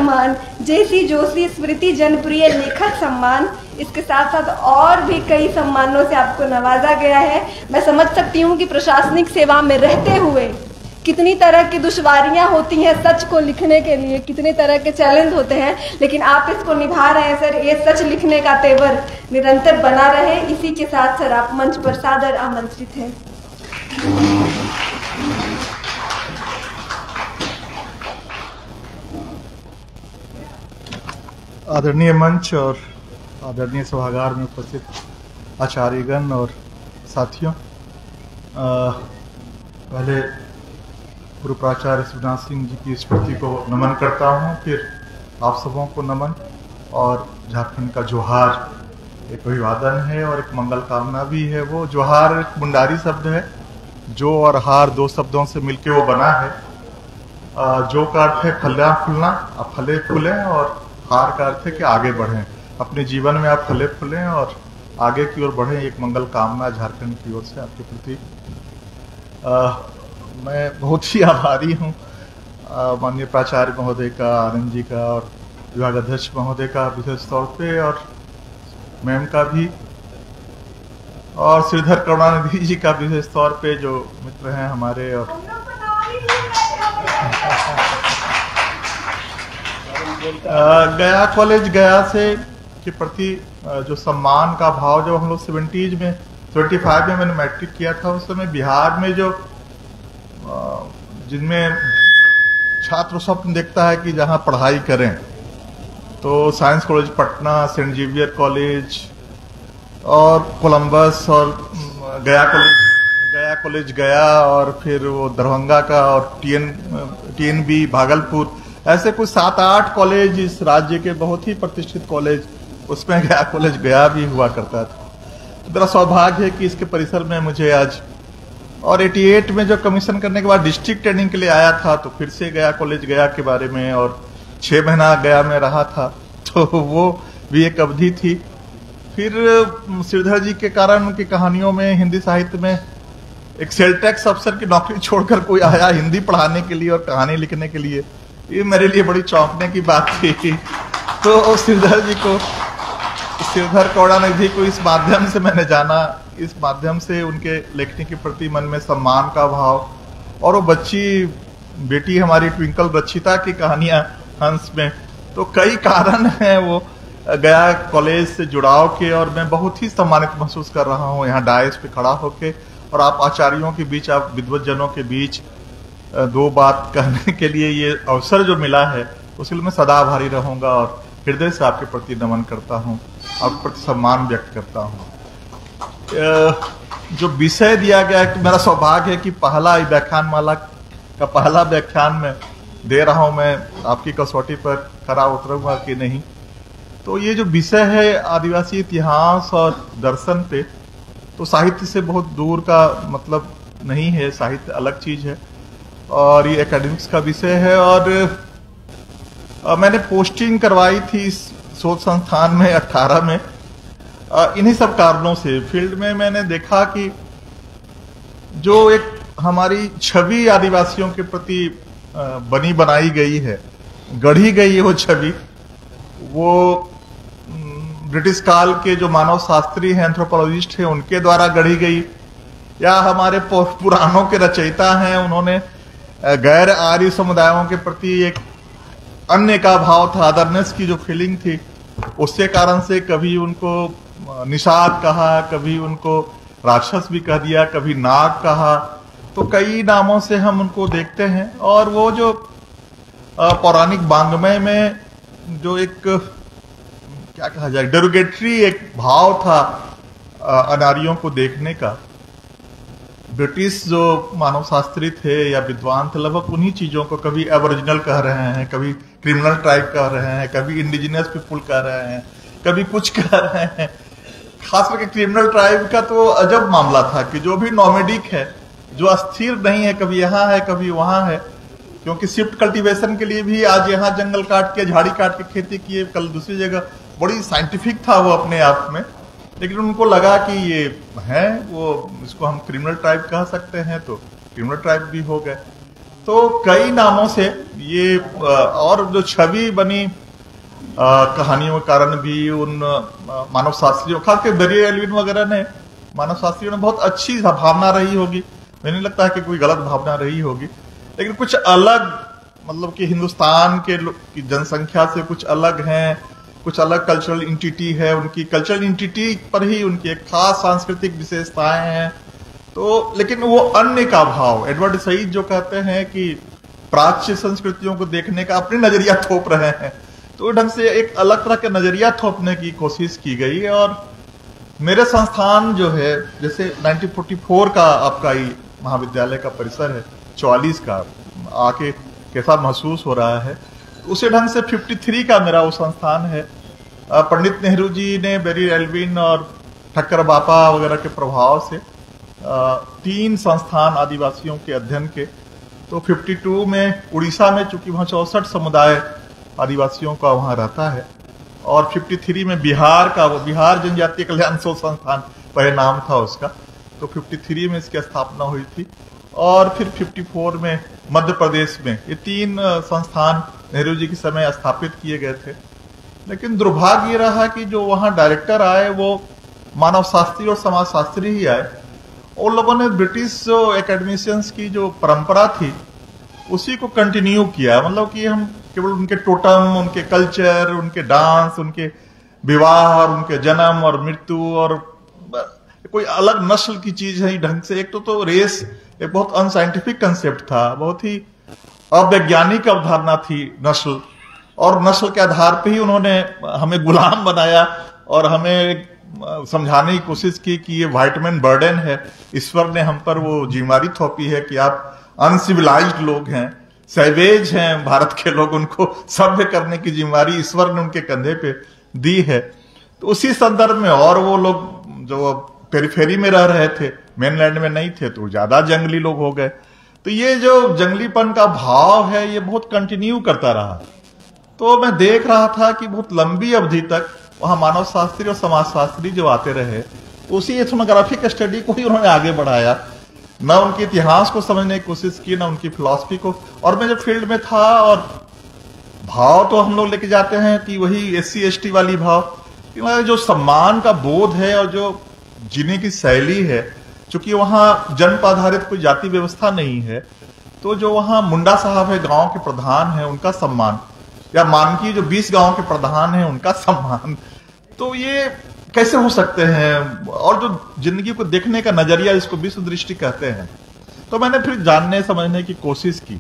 सम्मान, जेसी जोशी स्मृति जनप्रिय लेखक सम्मान, इसके साथ साथ और भी कई सम्मानों से आपको नवाजा गया है। मैं समझ सकती हूँ कि प्रशासनिक सेवा में रहते हुए कितनी तरह की दुश्वारियां होती हैं सच को लिखने के लिए, कितने तरह के चैलेंज होते हैं, लेकिन आप इसको निभा रहे हैं सर। ये सच लिखने का तेवर निरंतर बना रहे। इसी के साथ सर आप मंच पर सादर आमंत्रित हैं। आदरणीय मंच और आदरणीय सभागार में उपस्थित आचार्यगण और साथियों, पहले पूर्व प्राचार्य शिवनाथ सिंह जी की स्मृति को नमन करता हूँ, फिर आप सबों को नमन और झारखंड का जोहार एक अभिवादन है और एक मंगल कामना भी है। वो जोहार एक मुंडारी शब्द है, जो और हार दो शब्दों से मिलके वो बना है। जो का अर्थ है फल्या फूलना, आप फले फूलें, और हार का अर्थ है कि आगे बढ़ें, अपने जीवन में आप फले फूलें और आगे की ओर बढ़ें। एक मंगल कामना झारखंड की ओर से आपके प्रति। मैं बहुत ही आभारी हूँ माननीय प्राचार्य महोदय का, आनंद जी का और विभाग अध्यक्ष महोदय का विशेष तौर पे, और मैम का भी, और श्रीधर करुणानिधि जी का विशेष तौर पे, जो मित्र हैं हमारे। और गया कॉलेज गया से के प्रति जो सम्मान का भाव, जब हम लोग 70s में 75 में मैंने मैट्रिक किया था, उस समय बिहार में जो जिनमें छात्र स्वप्न देखता है कि जहां पढ़ाई करें, तो science college Patna, saint Xavier college और कोलंबस और गया कॉलेज गया, और फिर वो दरभंगा का, और टीएनबी भागलपुर, ऐसे कुछ 7-8 कॉलेज इस राज्य के बहुत ही प्रतिष्ठित कॉलेज, उसमें गया कॉलेज गया भी हुआ करता था। तो मेरा सौभाग्य है कि इसके परिसर में मुझे आज, और 88 में जो कमीशन करने के बाद डिस्ट्रिक्ट ट्रेनिंग के लिए आया था, तो फिर से गया कॉलेज गया के बारे में, और 6 महीना गया में रहा था, तो वो भी एक अवधि थी। फिर श्रीधर जी के कारण उनकी कहानियों में, हिंदी साहित्य में एक सेल टैक्स अफसर की नौकरी छोड़कर कोई आया हिंदी पढ़ाने के लिए और कहानी लिखने के लिए, ये मेरे लिए बड़ी चौंकने की बात थी। तो श्रीधर करुणानिधि को इस माध्यम से मैंने जाना, इस माध्यम से उनके लेखनी के प्रति मन में सम्मान का भाव, और वो बेटी हमारी ट्विंकल रक्षिता की कहानियां हंस में, तो कई कारण हैं वो गया कॉलेज से जुड़ाव के, और मैं बहुत ही सम्मानित महसूस कर रहा हूँ यहाँ डायस पे खड़ा होके, और आप आचार्यों के बीच, आप विद्वत जनों के बीच दो बात कहने के लिए ये अवसर जो मिला है, उसके लिए मैं सदा आभारी रहूंगा, और हृदय से आपके प्रति नमन करता हूँ, आपके प्रति सम्मान व्यक्त करता हूँ। जो विषय दिया गया है, मेरा सौभाग्य है कि पहला व्याख्यान माला का पहला व्याख्यान में दे रहा हूँ, मैं आपकी कसौटी पर खरा उतरूंगा कि नहीं। तो ये जो विषय है आदिवासी इतिहास और दर्शन पे, तो साहित्य से बहुत दूर का मतलब नहीं है, साहित्य अलग चीज है, और ये एकेडमिक्स का विषय है। और मैंने पोस्टिंग करवाई थी इस शोध संस्थान में 18 में, इन्हीं सब कारणों से। फील्ड में मैंने देखा कि जो एक हमारी छवि आदिवासियों के प्रति बनी बनाई गई है, गढ़ी गई है, वो छवि, वो ब्रिटिश काल के जो मानव शास्त्री हैं, एंथ्रोपोलॉजिस्ट हैं, उनके द्वारा गढ़ी गई, या हमारे पुराणों के रचयिता हैं, उन्होंने गैर आर्य समुदायों के प्रति एक अन्य का भाव था, अदरनेस की जो फीलिंग थी, उसके कारण से कभी उनको निषाद कहा, कभी उनको राक्षस भी कह दिया, कभी नाग कहा, तो कई नामों से हम उनको देखते हैं। और वो जो पौराणिक वाङ्मय में जो एक क्या कहा जाए, डेरोगेटरी एक भाव था अनारियों को देखने का, ब्रिटिश जो मानव शास्त्री थे या विद्वान थे, लगभग उन्हीं चीजों को कभी एबोरिजिनल कह रहे हैं, कभी क्रिमिनल ट्राइब कह रहे हैं, कभी इंडिजिनियस पीपुल कह रहे हैं, कभी कुछ कह रहे हैं। खास करके क्रिमिनल ट्राइब का तो अजब मामला था कि जो भी नॉमेडिक है, जो अस्थिर नहीं है, कभी यहाँ है कभी वहां है, क्योंकि शिफ्ट कल्टीवेशन के लिए भी आज यहाँ जंगल काट के, झाड़ी काट के खेती किए, कल दूसरी जगह, बड़ी साइंटिफिक था वो अपने आप में। लेकिन उनको लगा कि ये है, वो इसको हम क्रिमिनल ट्राइब कह सकते हैं, तो क्रिमिनल ट्राइब भी हो गए। तो कई नामों से ये और जो छवि बनी कहानियों के कारण भी उन मानव शास्त्रियों, खासकर बेरी एल्विन वगैरह ने, मानव शास्त्रियों ने बहुत अच्छी भावना रही होगी, मुझे नहीं लगता है कि कोई गलत भावना रही होगी, लेकिन कुछ अलग, मतलब कि हिंदुस्तान के की जनसंख्या से कुछ अलग हैं, कुछ अलग कल्चरल इंटिटी है, उनकी कल्चरल इंटिटी पर ही उनकी एक खास सांस्कृतिक विशेषताएं हैं। तो लेकिन वो अन्य का भाव, एडवर्ड सईद जो कहते हैं कि प्राच्य संस्कृतियों को देखने का अपनी नजरिया थोप रहे हैं, तो ढंग से एक अलग तरह का नजरिया थोपने की कोशिश की गई। और मेरे संस्थान जो है, जैसे 1944 का आपका ही महाविद्यालय का परिसर है, 44 का आके कैसा महसूस हो रहा है, उसी ढंग से 53 का मेरा वो संस्थान है। पंडित नेहरू जी ने बेरी एल्विन और ठक्कर बापा वगैरह के प्रभाव से 3 संस्थान आदिवासियों के अध्ययन के, तो 52 में उड़ीसा में, चूंकि वहां 64 समुदाय आदिवासियों का वहां रहता है, और 53 में बिहार का, वो बिहार जनजातीय कल्याण शोध संस्थान पहले नाम था उसका, तो 53 में इसकी स्थापना हुई थी। और फिर 54 में मध्य प्रदेश में ये 3 संस्थान नेहरू जी के समय स्थापित किए गए थे। लेकिन दुर्भाग्य ये रहा कि जो वहां डायरेक्टर आए वो मानव शास्त्री और समाज शास्त्री ही आए। उन लोगों ने ब्रिटिश एकेडमिशियंस की जो परंपरा थी उसी को कंटिन्यू किया, मतलब कि हम केवल उनके टोटम, उनके कल्चर, उनके डांस, उनके विवाह और उनके जन्म और मृत्यु और कोई अलग नस्ल की चीज है ढंग से। एक तो रेस एक बहुत अनसाइंटिफिक कंसेप्ट था, बहुत ही अवैज्ञानिक अवधारणा थी नस्ल, और नस्ल के आधार पे ही उन्होंने हमें गुलाम बनाया और हमें समझाने की कोशिश की कि ये वाइटमैन बर्डन है, ईश्वर ने हम पर वो जिम्मेदारी थोपी है कि आप अनसिविलाइज्ड लोग हैं, सैवेज हैं भारत के लोग, उनको सभ्य करने की जिम्मेदारी ईश्वर ने उनके कंधे पे दी है। तो उसी संदर्भ में, और वो लोग जो पेरिफेरी में रह रहे थे, मेनलैंड में नहीं थे, तो ज्यादा जंगली लोग हो गए। तो ये जो जंगलीपन का भाव है ये बहुत कंटिन्यू करता रहा। तो मैं देख रहा था कि बहुत लंबी अवधि तक वहां मानव शास्त्री और समाज शास्त्री जो आते रहे, उसी एथनोग्राफिक स्टडी को ही उन्होंने आगे बढ़ाया, न उनके इतिहास को समझने की कोशिश की, न उनकी फिलॉसफी को। और मैं जब फील्ड में था, और भाव तो हम लोग लेके जाते हैं कि वही SC ST वाली भाव, कि जो सम्मान का बोध है और जो जीने की शैली है, चूंकि वहां जन्म आधारित कोई जाति व्यवस्था नहीं है, तो जो वहां मुंडा साहब है, गांव के प्रधान है, उनका सम्मान, या मानकी जो 20 गांव के प्रधान है उनका सम्मान, तो ये कैसे हो सकते हैं। और जो जिंदगी को देखने का नजरिया, इसको विश्व दृष्टि कहते हैं। तो मैंने फिर जानने समझने की कोशिश की,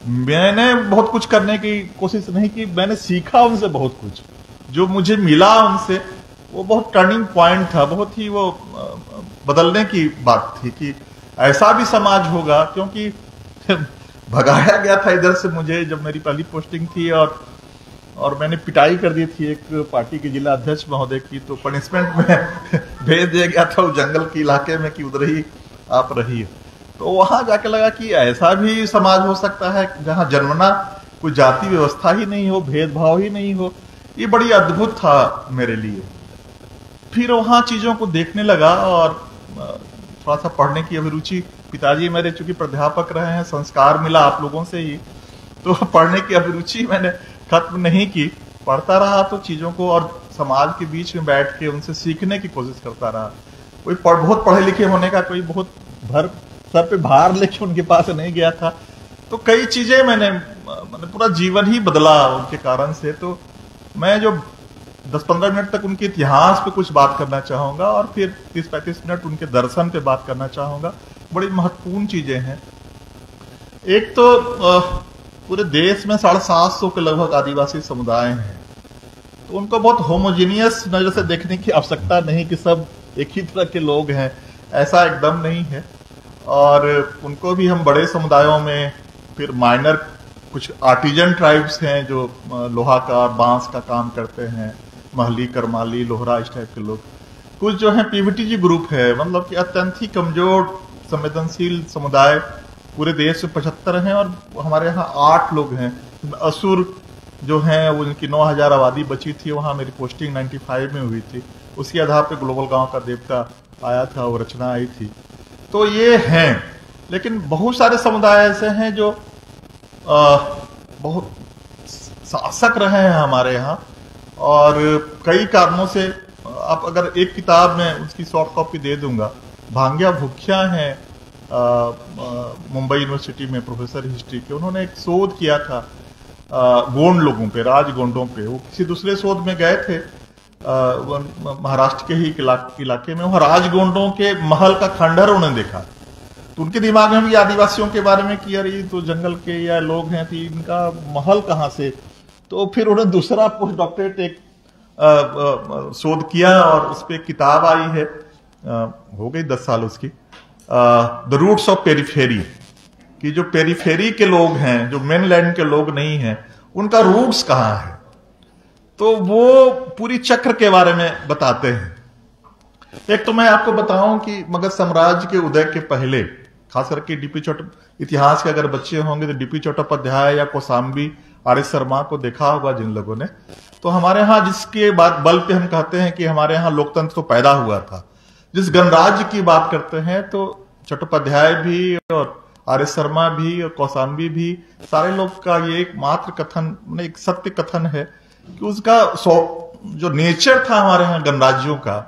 मैंने बहुत कुछ करने की कोशिश नहीं की, मैंने सीखा उनसे बहुत कुछ। जो मुझे मिला उनसे वो बहुत टर्निंग पॉइंट था, बहुत ही वो बदलने की बात थी कि ऐसा भी समाज होगा। क्योंकि भगाया गया था इधर से मुझे, जब मेरी पहली पोस्टिंग थी, और मैंने पिटाई कर दी थी एक पार्टी के जिला अध्यक्ष महोदय की, तो पनिशमेंट में भेज दिया गया था उस जंगल के इलाके में कि उधर ही आप रहिए। तो वहां जाके लगा कि ऐसा भी समाज हो सकता है जहां जन्मना कोई जाति व्यवस्था ही नहीं हो, भेदभाव ही नहीं हो। ये बड़ी अद्भुत था मेरे लिए। फिर वहां चीजों को देखने लगा, और थोड़ा सा पढ़ने की अभिरुचि, पिताजी मेरे चूंकि प्राध्यापक रहे हैं, संस्कार मिला आप लोगों से ही, तो पढ़ने की अभिरुचि मैंने खत्म नहीं की, पढ़ता रहा तो चीजों को, और समाज के बीच में बैठ के उनसे सीखने की कोशिश करता रहा। कोई बहुत पढ़े लिखे होने का कोई बहुत सर पे भार लेके उनके पास नहीं गया था। तो कई चीजें मैंने पूरा जीवन ही बदला उनके कारण से। तो मैं जो 10-15 मिनट तक उनके इतिहास पे कुछ बात करना चाहूंगा, और फिर 30-35 मिनट उनके दर्शन पे बात करना चाहूंगा। बड़ी महत्वपूर्ण चीजें हैं। एक तो पूरे देश में 750 के लगभग आदिवासी समुदाय हैं, तो उनको बहुत होमोजीनियस नजर से देखने की आवश्यकता नहीं कि सब एक ही तरह के लोग हैं, ऐसा एकदम नहीं है। और उनको भी हम बड़े समुदायों में, फिर माइनर कुछ आर्टिजन ट्राइब्स हैं जो लोहा का बांस का काम करते हैं, महली, करमाली, लोहरा, इस टाइप के लोग। कुछ जो है PVTG ग्रुप है, मतलब कि अत्यंत ही कमजोर संवेदनशील समुदाय पूरे देश में 75 हैं, और हमारे यहाँ 8 लोग हैं। असुर जो हैं, वो उनकी 9000 आबादी बची थी, वहाँ मेरी पोस्टिंग 95 में हुई थी। उसी आधार पे ग्लोबल गांव का देवता आया था, वो रचना आई थी। तो ये हैं, लेकिन बहुत सारे समुदाय ऐसे हैं जो बहुत शासक रहे हैं हमारे यहाँ, और कई कारणों से आप अगर एक किताब में उसकी सॉफ्ट कॉपी दे दूंगा, भांग्या भुख्या हैं मुंबई यूनिवर्सिटी में प्रोफेसर हिस्ट्री के, उन्होंने एक शोध किया था गोंड लोगों पे, राजगोंडों पे। वो किसी दूसरे शोध में गए थे महाराष्ट्र के ही इलाके में, वहां राजगोंडों के महल का खंडहर उन्होंने देखा। तो उनके दिमाग में भी आदिवासियों के बारे में कि अरे तो जंगल के या लोग हैं, तो इनका महल कहाँ से। तो फिर उन्होंने दूसरा पोस्ट डॉक्टरेट एक शोध किया और उस पर किताब आई है, हो गई 10 साल उसकी, द रूट्स ऑफ पेरीफेरी, कि जो पेरीफेरी के लोग हैं, जो मेनलैंड के लोग नहीं हैं, उनका रूट्स कहाँ है। तो वो पूरी चक्र के बारे में बताते हैं। एक तो मैं आपको बताऊं कि मगध साम्राज्य के उदय के पहले, खास करके डीपी इतिहास के अगर बच्चे होंगे तो डीपी चट्टोपाध्याय या कौशाम्बी, आर एस शर्मा को देखा होगा जिन लोगों ने। तो हमारे यहाँ जिसके बल पे हम कहते हैं कि हमारे यहाँ लोकतंत्र तो पैदा हुआ था, जिस गणराज्य की बात करते हैं, तो चट्टोपाध्याय भी और आर एस शर्मा भी और कौशाम्बी भी, सारे लोग का ये एक मात्र कथन, एक सत्य कथन है कि उसका जो नेचर था हमारे यहाँ गणराज्यों का,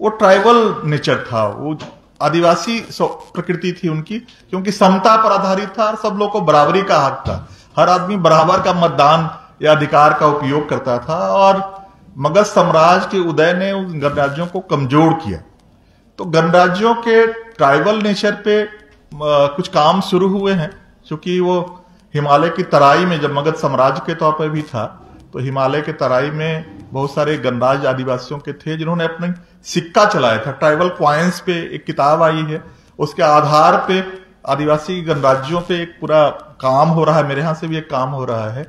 वो ट्राइबल नेचर था, वो आदिवासी प्रकृति थी उनकी, क्योंकि समता पर आधारित था और सब लोग को बराबरी का हक था, हर आदमी बराबर का मतदान या अधिकार का उपयोग करता था। और मगध साम्राज्य के उदय ने उन गणराज्यों को कमजोर किया। तो गणराज्यों के ट्राइबल नेचर पे कुछ काम शुरू हुए हैं, क्योंकि वो हिमालय की तराई में, जब मगध साम्राज्य के तौर पर भी था, तो हिमालय के तराई में बहुत सारे गणराज्य आदिवासियों के थे जिन्होंने अपने सिक्का चलाया था। ट्राइबल क्वाइंस पे एक किताब आई है, उसके आधार पे आदिवासी गणराज्यों पे एक पूरा काम हो रहा है, मेरे यहाँ से भी एक काम हो रहा है।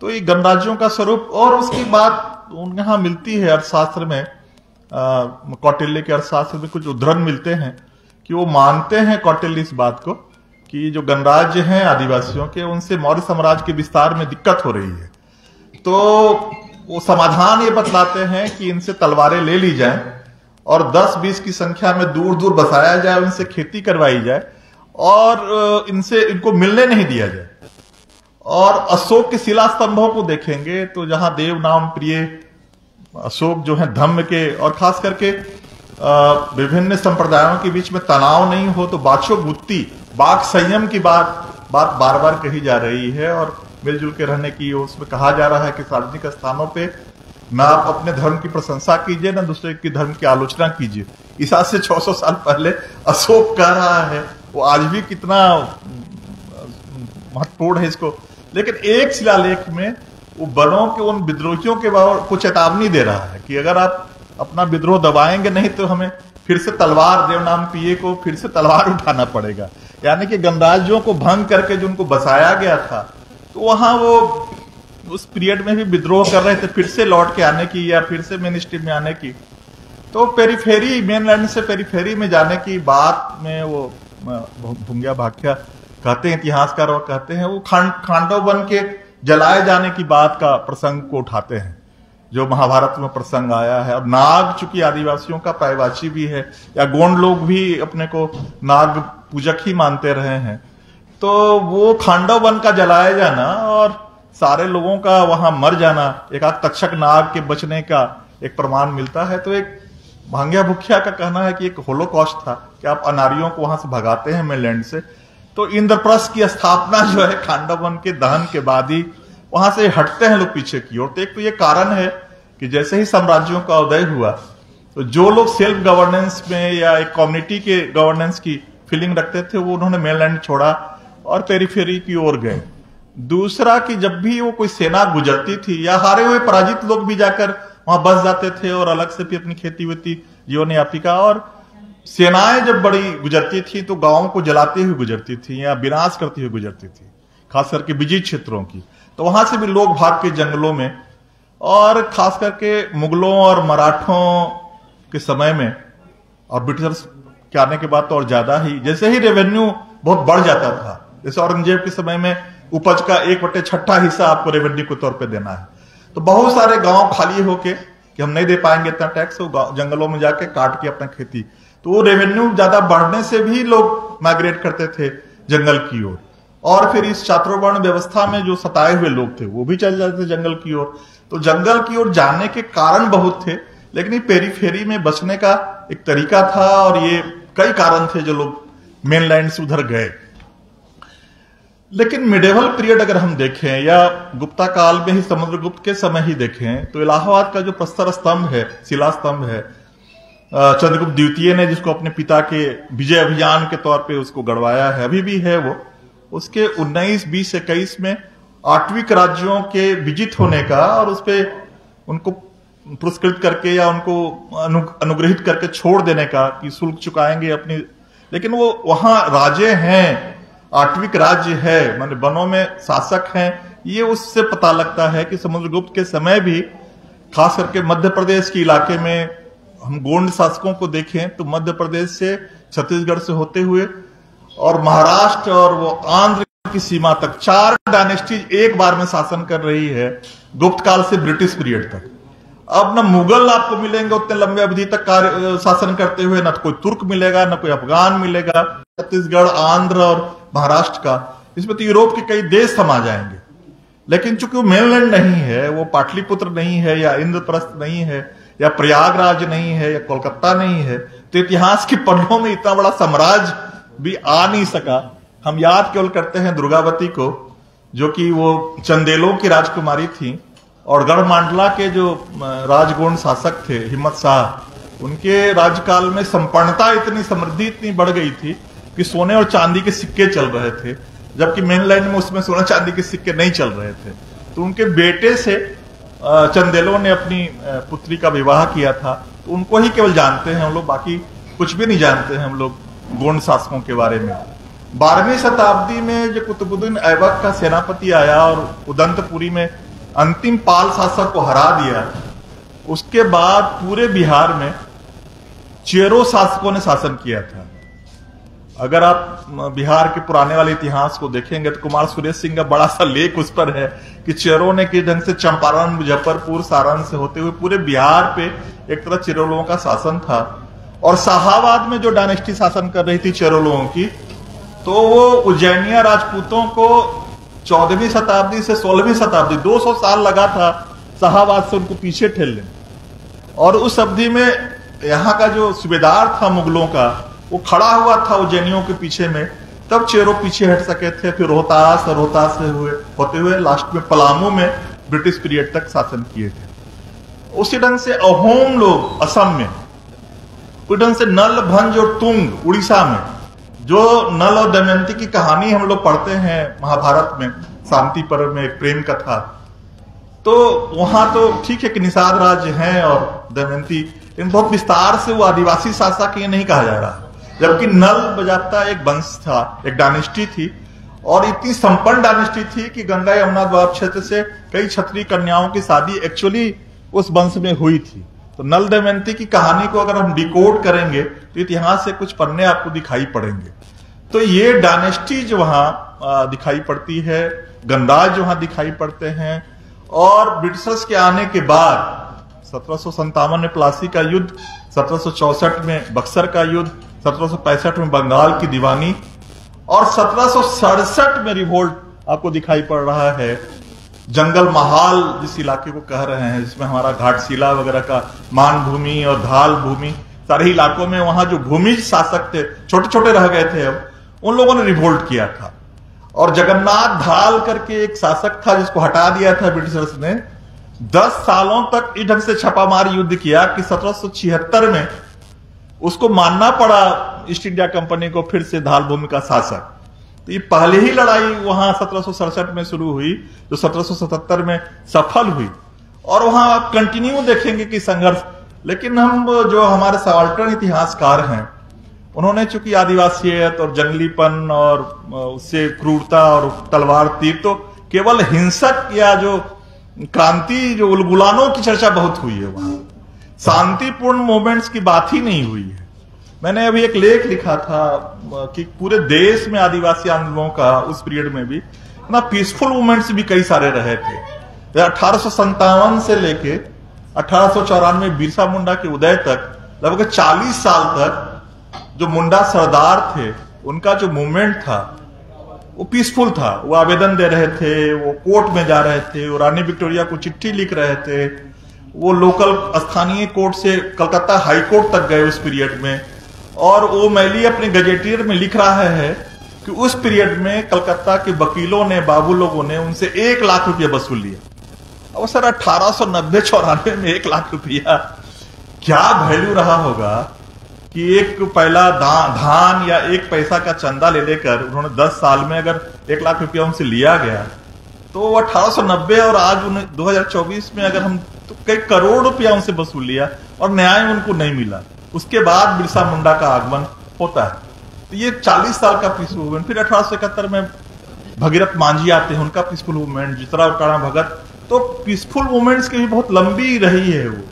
तो ये गणराज्यों का स्वरूप, और उसकी बात उनके यहाँ मिलती है अर्थशास्त्र में, कौटिल्य के अर्थशास्त्र में कुछ उद्धरण मिलते हैं कि वो मानते हैं कौटिल्य इस बात को कि जो गणराज्य हैं आदिवासियों के, उनसे मौर्य साम्राज्य के विस्तार में दिक्कत हो रही है। तो वो समाधान ये बतलाते हैं कि इनसे तलवारें ले ली जाएं और 10-20 की संख्या में दूर दूर बसाया जाए, उनसे खेती करवाई जाए और इनको मिलने नहीं दिया जाए। और अशोक के शिला स्तंभों को देखेंगे तो जहां देव नाम प्रिय अशोक जो है धम्म के, और खास करके विभिन्न संप्रदायों के बीच में तनाव नहीं हो, तो बाछो गुत्ती, बाक संयम की बात बार बार कही जा रही है, और मिलजुल के रहने की उसमें कहा जा रहा है कि सार्वजनिक स्थानों पे ना आप अपने धर्म की प्रशंसा कीजिए, ना दूसरे की धर्म की आलोचना कीजिए। इस आज से 600 साल पहले अशोक कह रहा है, वो आज भी कितना महत्वपूर्ण है इसको। लेकिन एक शिलालेख में वो बनों के उन विद्रोहियों के बारे को चेतावनी दे रहा है कि अगर आप अपना विद्रोह दबाएंगे नहीं तो हमें फिर से तलवार, देवनाम पिए को फिर से तलवार उठाना पड़ेगा। यानी कि गणराज्यों को भंग करके जो उनको बसाया गया था, तो वहां वो उस पीरियड में भी विद्रोह कर रहे थे फिर से लौट के आने की या फिर से मेन स्ट्रीम में आने की। तो पेरीफेरी, मेनलैंड से पेरीफेरी में जाने की बात में वो भुंग्या भाख्या कहते हैं, इतिहासकार वो कहते हैं, वो खांडव वन के जलाए जाने की बात का प्रसंग को उठाते हैं जो महाभारत में प्रसंग आया है। और नाग चूंकि आदिवासियों का प्रायवाची भी है, या गोंड लोग भी अपने को नाग पूजक ही मानते रहे हैं, तो वो खांडव वन का जलाया जाना और सारे लोगों का वहां मर जाना, एक आध तक्षक नाग के बचने का एक प्रमाण मिलता है। तो एक भांग्या भुख्या का कहना है कि एक होलोकॉस्ट था कि आप अनारियों को वहां से भगाते हैं मेनलैंड से। तो इंद्रप्रस्थ की स्थापना जो है खांडव वन के दहन के बाद ही वहां से हटते हैं लोग पीछे की ओर। तो एक तो ये कारण है कि जैसे ही साम्राज्यों का उदय हुआ तो जो लोग सेल्फ गवर्नेंस में या एक कम्युनिटी के गवर्नेंस की फीलिंग रखते थे वो उन्होंने मेनलैंड छोड़ा और पेरीफेरी की ओर गए। दूसरा कि जब भी वो कोई सेना गुजरती थी या हारे हुए पराजित लोग भी जाकर वहां बस जाते थे और अलग से भी अपनी खेती वेती जीवन यापिका, और सेनाएं जब बड़ी गुजरती थी तो गांवों को जलाती हुई गुजरती थी या विनाश करती हुई गुजरती थी, खास करके विजित क्षेत्रों की। तो वहां से भी लोग भाग के जंगलों में, और खास करके मुगलों और मराठों के समय में और ब्रिटिशर्स के आने के बाद तो और ज्यादा ही, जैसे ही रेवेन्यू बहुत बढ़ जाता था, जैसे औरंगजेब के समय में उपज का 1/6 हिस्सा आपको रेवेन्यू के तौर पे देना है, तो बहुत सारे गांव खाली होके कि हम नहीं दे पाएंगे इतना टैक्स, जंगलों में जाके काट के अपना खेती, तो वो रेवेन्यू ज्यादा बढ़ने से भी लोग माइग्रेट करते थे जंगल की ओर। और फिर इस चातुर्वर्ण व्यवस्था में जो सताए हुए लोग थे वो भी चले जाते थे जंगल की ओर। तो जंगल की ओर जाने के कारण बहुत थे, लेकिन ये पेरीफेरी में बचने का एक तरीका था, और ये कई कारण थे जो लोग मेनलैंड से उधर गए। लेकिन मिडेवल पीरियड अगर हम देखें या गुप्ता काल में ही, समुद्रगुप्त के समय ही देखें, तो इलाहाबाद का जो प्रस्तर स्तंभ है, शिला स्तंभ है, चंद्रगुप्त द्वितीय ने जिसको अपने पिता के विजय अभियान के तौर पे उसको गढ़वाया है, अभी भी है वो। उसके 19, 20, 21 में आठवीं राज्यों के विजित होने का और उस पे उनको पुरस्कृत करके या उनको अनुग्रहित करके छोड़ देने का कि शुल्क चुकाएंगे अपनी, लेकिन वो वहां राजे हैं, आठविक राज्य है, माने वनों में शासक हैं। ये उससे पता लगता है कि समुद्रगुप्त के समय भी खास करके मध्य प्रदेश के इलाके में हम गोंड शासकों को देखें तो मध्य प्रदेश से, छत्तीसगढ़ से होते हुए और महाराष्ट्र और वो आंध्र की सीमा तक 4 डायनेस्टीज एक बार में शासन कर रही है, गुप्त काल से ब्रिटिश पीरियड तक। अब न मुगल आपको मिलेंगे उतने लंबे अवधि तक कार्य शासन करते हुए, न तो कोई तुर्क मिलेगा, न कोई अफगान मिलेगा। छत्तीसगढ़, आंध्र और महाराष्ट्र का, इसमें तो यूरोप के कई देश समा जाएंगे। लेकिन चूंकि वो मेनलैंड नहीं है, वो पाटलिपुत्र नहीं है या इंद्रप्रस्थ नहीं है या प्रयागराज नहीं है या कोलकाता नहीं है, तो इतिहास के पन्नों में इतना बड़ा साम्राज्य भी आ नहीं सका। हम याद केवल करते हैं दुर्गावती को, जो कि वो चंदेलों की राजकुमारी थी, और गढ़मांडला के जो राजगोंड शासक थे हिम्मत शाह, उनके राज्यकाल में संपन्नता इतनी, समृद्धि इतनी बढ़ गई थी कि सोने और चांदी के सिक्के चल रहे थे, जबकि मेनलैंड में उसमें सोना चांदी के सिक्के नहीं चल रहे थे। तो उनके बेटे से चंदेलों ने अपनी पुत्री का विवाह किया था, तो उनको ही केवल जानते हैं हम लोग, बाकी कुछ भी नहीं जानते हैं हम लोग गोंड शासकों के बारे में। 12वीं शताब्दी में जो कुतुबुद्दीन ऐबक का सेनापति आया और उदंतपुरी में अंतिम पाल शासक को हरा दिया, उसके बाद पूरे बिहार में चेरो शासकों ने शासन किया था। अगर आप बिहार के पुराने वाले इतिहास को देखेंगे तो कुमार सुरेश सिंह का बड़ा सा लेख उस पर है कि चेरो ने किस ढंग से चंपारण, मुजफ्फरपुर, सारण से होते हुए पूरे बिहार पे एक तरह चेरोलों का शासन था। और शाहाबाद में जो डायनेस्टी शासन कर रही थी चेरोलों की, तो वो उज्जैनिया राजपूतों को 14वीं शताब्दी से 16वीं शताब्दी 200 साल लगा था शाहाबाद से उनको पीछे ठेलने। और उस अवधि में यहाँ का जो सूबेदार था मुगलों का, वो खड़ा हुआ था उज्जैनियों के पीछे में, तब चेरो पीछे हट सके थे। फिर रोहतास से होते हुए लास्ट में पलामू में ब्रिटिश पीरियड तक शासन किए थे। उसी ढंग से अहोम लोग असम में, उसी ढंग से नल, भंज और तुंग उड़ीसा में, जो नल और दमयंती की कहानी हम लोग पढ़ते हैं महाभारत में, शांति पर्व में एक प्रेम कथा, तो वहां तो ठीक है कि निषाद राज्य हैं और दमयंती, लेकिन बहुत विस्तार से वो आदिवासी शासक ये नहीं कहा जा रहा। जबकि नल बजाबता एक वंश था, एक डायनेस्टी थी, और इतनी संपन्न डायनेस्टी थी कि गंगा यमुना द्वार क्षेत्र से कई क्षत्रिय कन्याओं की शादी एक्चुअली उस वंश में हुई थी। तो नल दमयंती की कहानी को अगर हम डिकोड करेंगे तो इतिहास से कुछ पन्ने आपको दिखाई पड़ेंगे। तो ये डायनेस्टी जो वहां दिखाई पड़ती है, गंडाज जो वहां दिखाई पड़ते हैं। और ब्रिटिशर्स के आने के बाद 1757 में प्लासी का युद्ध, 1764 में बक्सर का युद्ध, 1765 में बंगाल की दीवानी, और 1767 में रिवोल्ट आपको दिखाई पड़ रहा है जंगल महाल जिस इलाके को कह रहे हैं, जिसमें हमारा घाटशिला वगैरह का मान भूमि और धाल भूमि, सारे इलाकों में वहां जो भूमि शासक थे, छोटे छोटे रह गए थे, अब उन लोगों ने रिवोल्ट किया था। और जगन्नाथ धाल करके एक शासक था जिसको हटा दिया था ब्रिटिशर्स ने। 10 सालों तक इस ढंग से छापामार युद्ध किया कि 1776 में उसको मानना पड़ा ईस्ट इंडिया कंपनी को फिर से धाल भूमि का शासक। तो ये पहले ही लड़ाई वहां 1767 में शुरू हुई, जो 1777 में सफल हुई, और वहां आप कंटिन्यू देखेंगे कि संघर्ष। लेकिन हम जो हमारे सबाल्टर्न इतिहासकार हैं, उन्होंने चूंकि आदिवासियत और जंगलीपन और उससे क्रूरता और तलवार तीर, तो केवल हिंसक या जो क्रांति, जो उलगुलानों की चर्चा बहुत हुई है, वहां शांतिपूर्ण मूवमेंट्स की बात ही नहीं हुई है। मैंने अभी एक लेख लिखा था कि पूरे देश में आदिवासी आंदोलनों का उस पीरियड में भी ना पीसफुल मूवमेंट्स भी कई सारे रहे थे। 1857 से लेके 1894 बिरसा मुंडा के उदय तक लगभग 40 साल तक जो मुंडा सरदार थे, उनका जो मूवमेंट था वो पीसफुल था। वो आवेदन दे रहे थे, वो कोर्ट में जा रहे थे, वो रानी विक्टोरिया को चिट्ठी लिख रहे थे, वो लोकल स्थानीय कोर्ट से कलकत्ता हाई कोर्ट तक गए उस पीरियड में। और वो मैली अपने गजेटियर में लिख रहा है कि उस पीरियड में कलकत्ता के वकीलों ने, बाबू लोगों ने उनसे 1 लाख रुपया वसूल लिया। अब सर 1890-94 में 1 लाख रुपया क्या वैल्यू रहा होगा कि एक पहला धान या 1 पैसा का चंदा ले लेकर उन्होंने 10 साल में अगर 1 लाख रुपया उनसे लिया गया, तो 1890 और आज 2024 में अगर हम तो कई करोड़ रुपया उनसे वसूल लिया और न्याय उनको नहीं मिला। उसके बाद बिरसा मुंडा का आगमन होता है। तो ये 40 साल का पीसफुल मूवमेंट। फिर 1871 में भगीरथ मांझी आते हैं, उनका पीसफुल मूवमेंट, जितरा टाणा भगत। तो पीसफुल मूवमेंट्स की भी बहुत लंबी रही है वो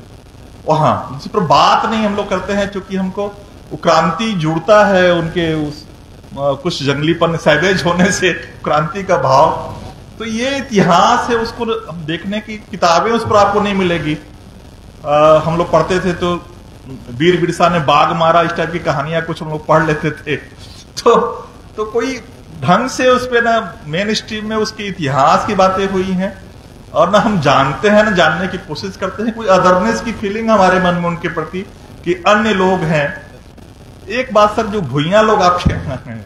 वहां, जिस पर बात नहीं हम लोग करते हैं, क्योंकि हमको क्रांति जुड़ता है उनके उस कुछ जंगलीपन, सैवेज होने से क्रांति का भाव। तो ये इतिहास है, उसको देखने की किताबें उस पर आपको नहीं मिलेगी। हम लोग पढ़ते थे तो वीर बिरसा ने बाघ मारा, इस टाइप की कहानियां कुछ हम लोग पढ़ लेते थे। तो कोई ढंग से उस पे ना मेन स्ट्रीम में उसके इतिहास की बातें हुई हैं, और ना हम जानते हैं, ना जानने की कोशिश करते हैं। कोई अदरनेस की फीलिंग हमारे मन में उनके प्रति कि अन्य लोग हैं। एक बात सर, जो भुइयां लोग आपके यहाँ हैं,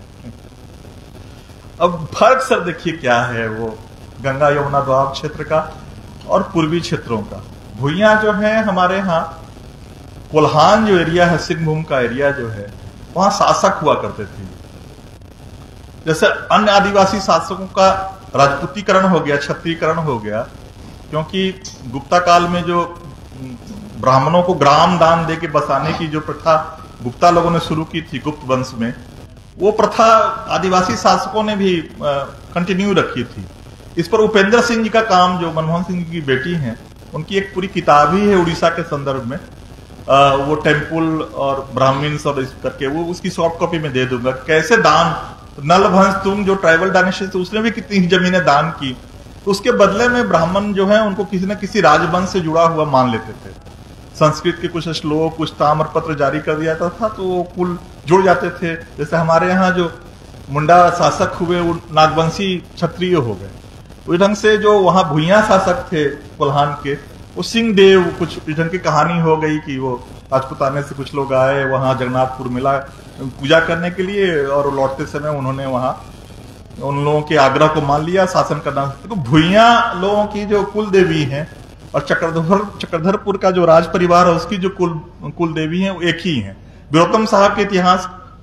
अब फर्क सर देखिए क्या है वो गंगा यमुना दोआब क्षेत्र का और पूर्वी क्षेत्रों का। भुइयां जो है हमारे यहाँ कोल्हान जो एरिया है, सिंहभूम का एरिया जो है, वहां शासक हुआ करते थे। जैसे अन्य आदिवासी शासकों का राजपूतीकरण हो गया, क्षत्रियकरण हो गया, क्योंकि गुप्ता काल में जो ब्राह्मणों को ग्राम दान दे के बसाने की जो प्रथा गुप्ता लोगों ने शुरू की थी गुप्त वंश में, वो प्रथा आदिवासी शासकों ने भी कंटिन्यू रखी थी। इस पर उपेंद्र सिंह जी का काम, जो मनमोहन सिंह जी की बेटी हैं, उनकी एक पूरी किताब ही है उड़ीसा के संदर्भ में। वो टेम्पल और ब्राह्मण्स और इस करके, वो उसकी सॉफ्ट कॉपी में दे दूंगा। कैसे दान, नलभंश तुम जो ट्राइबल डायनेस्टी थे, उसने भी कितनी जमीनें दान की, तो उसके बदले में ब्राह्मण जो है उनको किसी न किसी राजवंश से जुड़ा हुआ मान लेते थे। संस्कृत के कुछ श्लोक, कुछ ताम्रपत्र जारी कर दिया था तो वो कुल जुड़ जाते थे। जैसे हमारे यहाँ जो मुंडा शासक हुए वो नागवंशी क्षत्रिय हो गए। उस ढंग से जो वहां भुइयां शासक थे कोल्हान के, वो सिंह देव, कुछ इस ढंग की कहानी हो गई कि वो राजपुताने से कुछ लोग आए वहां जगन्नाथपुर मेला पूजा करने के लिए, और लौटते समय उन्होंने वहां उन लोगों के आग्रह को मान लिया शासन करना। तो भुइयां लोगों की जो कुल देवी हैं, और चक्रधरपुर का जो राज परिवार है उसकी जो कुल देवी है वो एक ही है। विरोतम साहब के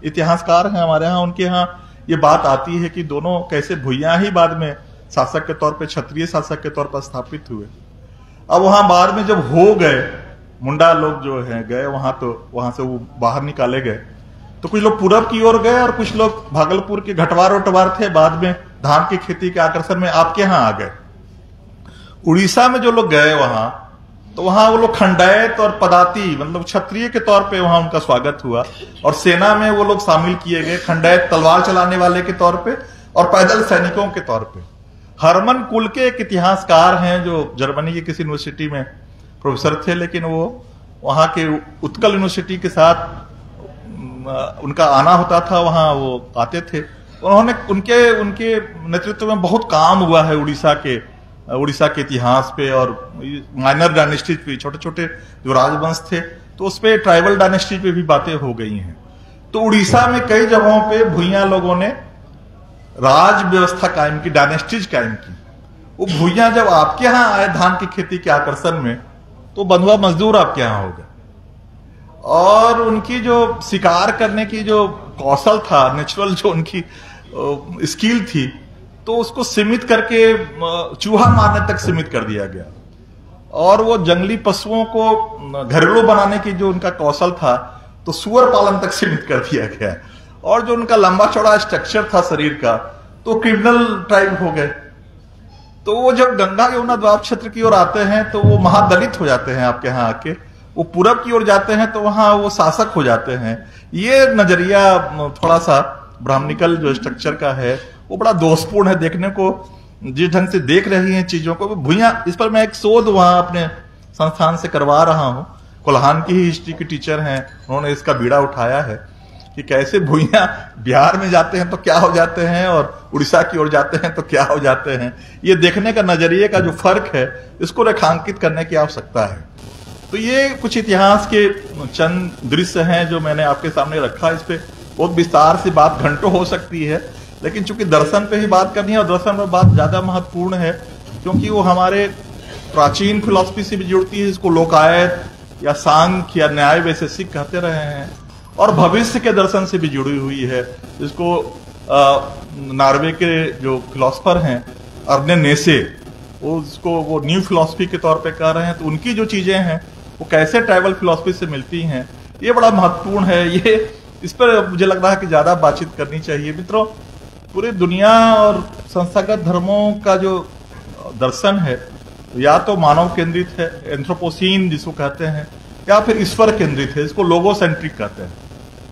इतिहासकार हैं हमारे यहाँ, उनके यहाँ ये बात आती है कि दोनों कैसे भुइयां ही बाद में शासक के तौर पे, क्षत्रिय शासक के तौर पर स्थापित हुए। अब वहां बाद में जब हो गए, मुंडा लोग जो है गए वहां, तो वहां से वो बाहर निकाले गए, तो कुछ लोग पूरब की ओर गए और कुछ लोग भागलपुर के घटवार थे, बाद में धान की खेती के आकर्षण में आपके यहाँ आ गए। उड़ीसा में जो लोग गए वहां, तो वहां वो लोग खंडायत और पदाती, मतलब क्षत्रिय के तौर पे वहां उनका स्वागत हुआ, और सेना में वो लोग शामिल किए गए, खंडायत तलवार चलाने वाले के तौर पे और पैदल सैनिकों के तौर पे। हरमन कुल के एक इतिहासकार हैं जो जर्मनी की किसी यूनिवर्सिटी में प्रोफेसर थे, लेकिन वो वहां के उत्कल यूनिवर्सिटी के साथ उनका आना होता था, वहां वो आते थे। उन्होंने उनके नेतृत्व में बहुत काम हुआ है उड़ीसा के इतिहास पे, और माइनर डायनेस्टीज पे, छोटे छोटे जो राजवंश थे, तो उस पे ट्राइबल डायनेस्टी पे भी बातें हो गई हैं। तो उड़ीसा में कई जगहों पे भुइयां लोगों ने राज व्यवस्था कायम की, डायनेस्टीज कायम की। वो भुइयां जब आपके यहाँ आए धान की खेती के आकर्षण में, तो बंधुआ मजदूर आपके यहाँ हो गए, और उनकी जो शिकार करने की जो कौशल था, नेचुरल जो उनकी स्किल थी, तो उसको सीमित करके चूहा मारने तक सीमित कर दिया गया। और वो जंगली पशुओं को घरेलू बनाने की जो उनका कौशल था, तो सुअर पालन तक सीमित कर दिया गया। और जो उनका लंबा चौड़ा स्ट्रक्चर था शरीर का, तो क्रिमिनल ट्राइब हो गए। तो वो जब गंगा यमुना द्वाब क्षेत्र की ओर आते हैं तो वो महादलित हो जाते हैं आपके यहाँ आके। वो पूरब की ओर जाते हैं तो वहां वो शासक हो जाते हैं। ये नजरिया थोड़ा सा ब्राह्मणिकल जो स्ट्रक्चर का है वो बड़ा दोषपूर्ण है। देखने को जिस ढंग से देख रही हैं चीजों को भुइयां, इस पर मैं एक शोध वहां अपने संस्थान से करवा रहा हूं। कोल्हान की ही हिस्ट्री की टीचर हैं, उन्होंने इसका बीड़ा उठाया है कि कैसे भुइयां बिहार में जाते हैं तो क्या हो जाते हैं और उड़ीसा की ओर जाते हैं तो क्या हो जाते हैं। ये देखने का नजरिए का जो फर्क है, इसको रेखांकित करने की आवश्यकता है। तो ये कुछ इतिहास के चंद दृश्य हैं जो मैंने आपके सामने रखा। इस पे बहुत विस्तार से बात घंटों हो सकती है, लेकिन चूंकि दर्शन पे ही बात करनी है और दर्शन पर बात ज्यादा महत्वपूर्ण है, क्योंकि वो हमारे प्राचीन फिलॉसफी से भी जुड़ती है, जिसको लोकायत या सांख्य या न्याय वैशेषिक कहते रहे हैं, और भविष्य के दर्शन से भी जुड़ी हुई है, जिसको नॉर्वे के जो फिलोसफर हैं अर्ने नेसे, उसको वो न्यू फिलॉसफी के तौर पे कह रहे हैं। तो उनकी जो चीजें हैं वो कैसे ट्राइबल फिलॉसफी से मिलती हैं, ये बड़ा महत्वपूर्ण है। ये इस पर मुझे लग रहा है कि ज्यादा बातचीत करनी चाहिए। मित्रों, पूरी दुनिया और संस्थागत धर्मों का जो दर्शन है या तो मानव केंद्रित है, एंथ्रोपोसीन जिसको कहते हैं, या फिर ईश्वर केंद्रित है, इसको लोगोसेंट्रिक कहते हैं।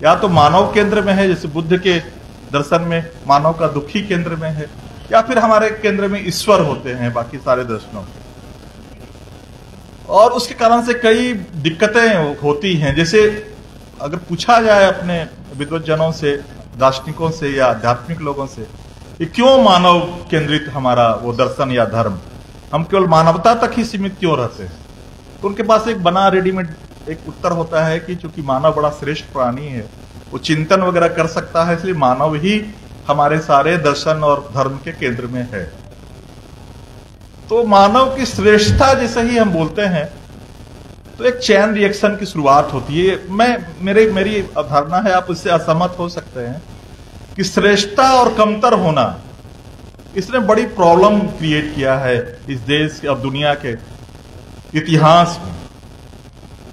या तो मानव केंद्र में है, जैसे बुद्ध के दर्शन में मानव का दुखी केंद्र में है, या फिर हमारे केंद्र में ईश्वर होते हैं बाकी सारे दर्शनों में। और उसके कारण से कई दिक्कतें होती हैं। जैसे अगर पूछा जाए अपने विद्वज्जनों से, दार्शनिकों से या आध्यात्मिक लोगों से कि क्यों मानव केंद्रित हमारा वो दर्शन या धर्म, हम केवल मानवता तक ही सीमित क्यों रहते हैं, तो उनके पास एक बना रेडीमेड एक उत्तर होता है कि चूंकि मानव बड़ा श्रेष्ठ प्राणी है, वो चिंतन वगैरह कर सकता है, इसलिए मानव ही हमारे सारे दर्शन और धर्म के केंद्र में है। तो मानव की श्रेष्ठता जैसे ही हम बोलते हैं तो एक चैन रिएक्शन की शुरुआत होती है। मेरी अवधारणा है, आप उससे असहमत हो सकते हैं, कि श्रेष्ठता और कमतर होना इसने बड़ी प्रॉब्लम क्रिएट किया है इस देश और दुनिया के इतिहास में।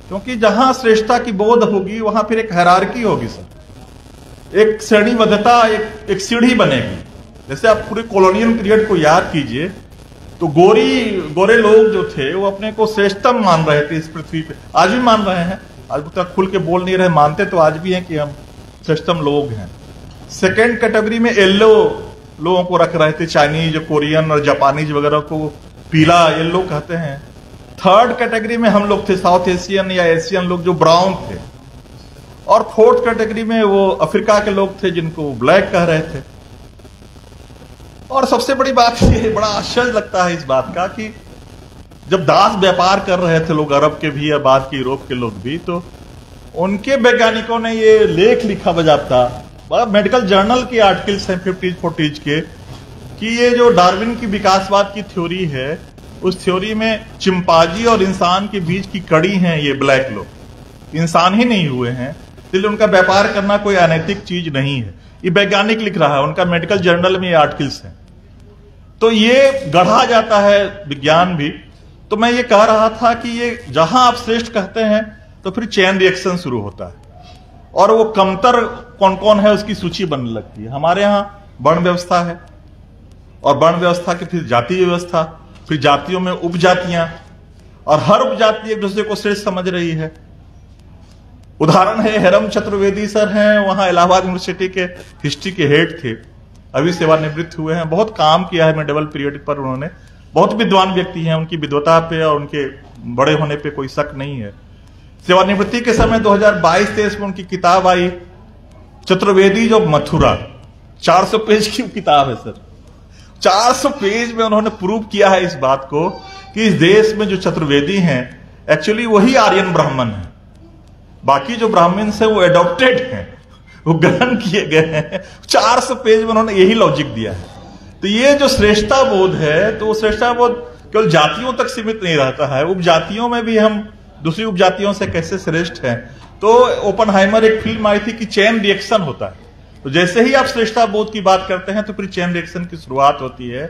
क्योंकि जहां श्रेष्ठता की बोध होगी वहां फिर एक हायरार्की होगी सर, एक श्रेणीबद्धता, एक सीढ़ी बनेगी। जैसे आप पूरे कॉलोनियल पीरियड को याद कीजिए, तो गोरे लोग जो थे वो अपने को श्रेष्ठतम मान रहे थे इस पृथ्वी पे, आज भी मान रहे हैं, आज तक खुल के बोल नहीं रहे, मानते तो आज भी हैं कि हम श्रेष्ठतम लोग हैं। सेकेंड कैटेगरी में येलो लोगों को रख रहे थे, चाइनीज, कोरियन और जापानीज वगैरह को पीला येलो कहते हैं। थर्ड कैटेगरी में हम लोग थे साउथ एशियन या एशियन लोग जो ब्राउन थे, और फोर्थ कैटेगरी में वो अफ्रीका के लोग थे जिनको ब्लैक कह रहे थे। और सबसे बड़ी बात ये, बड़ा आश्चर्य लगता है इस बात का कि जब दास व्यापार कर रहे थे लोग, अरब के भी या बाद के यूरोप के लोग भी, तो उनके वैज्ञानिकों ने ये लेख लिखा बजाता, मेडिकल जर्नल के आर्टिकल्स हैं 50s 40s के, कि ये जो डार्विन की विकासवाद की थ्योरी है, उस थ्योरी में चिंपांजी और इंसान के बीच की कड़ी हैं ये ब्लैक लोग, इंसान ही नहीं हुए हैं, इसलिए उनका व्यापार करना कोई अनैतिक चीज नहीं है। ये वैज्ञानिक लिख रहा है, उनका मेडिकल जर्नल में ये आर्टिकल्स हैं। तो ये गढ़ा जाता है विज्ञान भी। तो मैं ये कह रहा था कि ये जहां आप श्रेष्ठ कहते हैं तो फिर चेन रिएक्शन शुरू होता है, और वो कमतर कौन कौन है उसकी सूची बनने लगती है। हमारे यहाँ वर्ण व्यवस्था है, और वर्ण व्यवस्था की फिर जातीय व्यवस्था, फिर जातियों में उपजातियां, और हर उपजाति एक दूसरे को श्रेष्ठ समझ रही है। उदाहरण है, हेरम चतुर्वेदी सर हैं, वहां इलाहाबाद यूनिवर्सिटी के हिस्ट्री के हेड थे, अभी सेवानिवृत्त हुए हैं, बहुत काम किया है मेडिवल पीरियड पर उन्होंने, बहुत विद्वान व्यक्ति हैं, उनकी विद्वता पे और उनके बड़े होने पे कोई शक नहीं है। सेवानिवृत्ति के समय 2022-23 में उनकी किताब आई चतुर्वेदी ऑफ मथुरा, 400 पेज की किताब है सर। 400 पेज में उन्होंने प्रूव किया है इस बात को कि इस देश में जो चतुर्वेदी हैं एक्चुअली वही आर्यन ब्राह्मण है, बाकी जो ब्राह्मण है वो एडॉप्टेड हैं, वो ग्रहण किए गए हैं। 400 पेज में उन्होंने यही लॉजिक दिया है। तो ये जो श्रेष्ठता बोध है, तो वो श्रेष्ठता बोध केवल जातियों तक सीमित नहीं रहता है, उपजातियों में भी हम दूसरी उपजातियों से कैसे श्रेष्ठ हैं। तो ओपनहाइमर एक फिल्म आई थी कि चेन रिएक्शन होता है, तो जैसे ही आप श्रेष्ठता बोध की बात करते हैं तो फिर चेन रिएक्शन की शुरुआत होती है।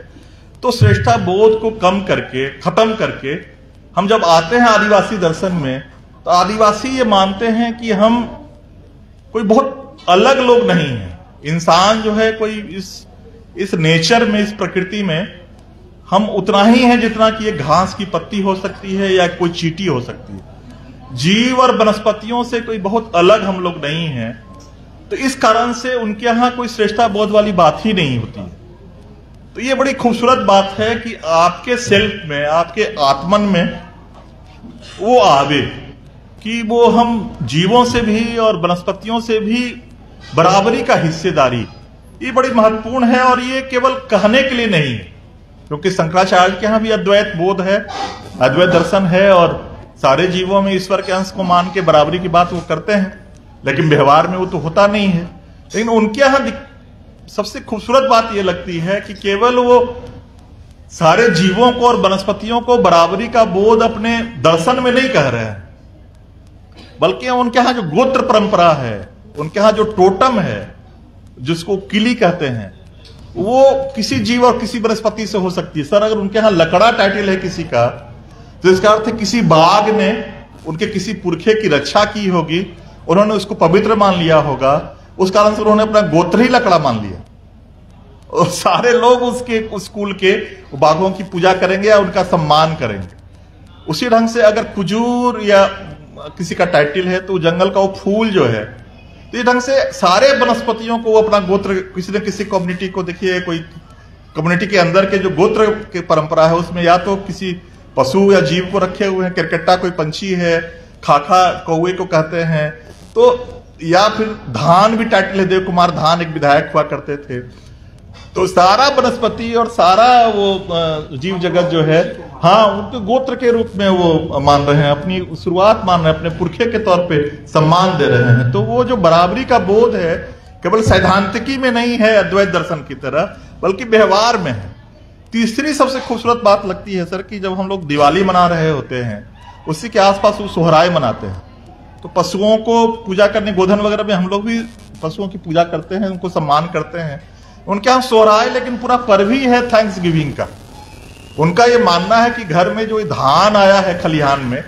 तो श्रेष्ठता बोध को कम करके, खत्म करके हम जब आते हैं आदिवासी दर्शन में, तो आदिवासी ये मानते हैं कि हम कोई बहुत अलग लोग नहीं है। इंसान जो है कोई इस नेचर में, इस प्रकृति में हम उतना ही हैं जितना कि ये घास की पत्ती हो सकती है या कोई चींटी हो सकती है। जीव और वनस्पतियों से कोई बहुत अलग हम लोग नहीं हैं। तो इस कारण से उनके यहां कोई श्रेष्ठता बोध वाली बात ही नहीं होती है। तो ये बड़ी खूबसूरत बात है कि आपके सेल्फ में, आपके आत्मन में वो आवे कि वो हम जीवों से भी और वनस्पतियों से भी बराबरी का हिस्सेदारी, ये बड़ी महत्वपूर्ण है। और ये केवल कहने के लिए नहीं है, क्योंकि शंकराचार्य के यहां भी अद्वैत बोध है, अद्वैत दर्शन है, और सारे जीवों में ईश्वर के अंश को मान के बराबरी की बात वो करते हैं, लेकिन व्यवहार में वो तो होता नहीं है। लेकिन उनके यहां सबसे खूबसूरत बात ये लगती है कि केवल वो सारे जीवों को और वनस्पतियों को बराबरी का बोध अपने दर्शन में नहीं कह रहे हैं, बल्कि उनके यहां जो गोत्र परंपरा है, उनके यहां जो टोटम है, जिसको किली कहते हैं, वो किसी जीव और किसी वनस्पति से हो सकती है। सर, अगर उनके यहां लकड़ा टाइटल है किसी का, तो इसका अर्थ है किसी बाघ ने उनके किसी पुरखे की रक्षा की होगी, उन्होंने उसको पवित्र मान लिया होगा, उस कारण से उन्होंने अपना गोत्र ही लकड़ा मान लिया, और सारे लोग उस कुल के बाघों की पूजा करेंगे या उनका सम्मान करेंगे। उसी ढंग से अगर कुजूर या किसी का टाइटल है तो जंगल का वो फूल जो है, तो इस ढंग से सारे वनस्पतियों को अपना गोत्र, किसी न किसी कम्युनिटी को देखिए, कोई कम्युनिटी के अंदर के जो गोत्र की परंपरा है उसमें या तो किसी पशु या जीव को रखे हुए हैं, किरकट्टा कोई पंछी है, खाखा कौवे को कहते हैं, तो या फिर धान भी टाइटल है, देव कुमार धान एक विधायक हुआ करते थे। तो सारा वनस्पति और सारा वो जीव जगत जो है, हाँ, उनके गोत्र के रूप में वो मान रहे हैं, अपनी शुरुआत मान रहे हैं, अपने पुरखे के तौर पे सम्मान दे रहे हैं। तो वो जो बराबरी का बोध है केवल सैद्धांतिकी में नहीं है अद्वैत दर्शन की तरह, बल्कि व्यवहार में है। तीसरी सबसे खूबसूरत बात लगती है सर कि जब हम लोग दिवाली मना रहे होते हैं, उसी के आसपास वो सोहराय मनाते हैं, तो पशुओं को पूजा करने, गोधन वगैरह में हम लोग भी पशुओं की पूजा करते हैं, उनको सम्मान करते हैं। उनके यहाँ सोहराय लेकिन पूरा पर्व ही है थैंक्स गिविंग का। उनका ये मानना है कि घर में जो धान आया है खलिहान में,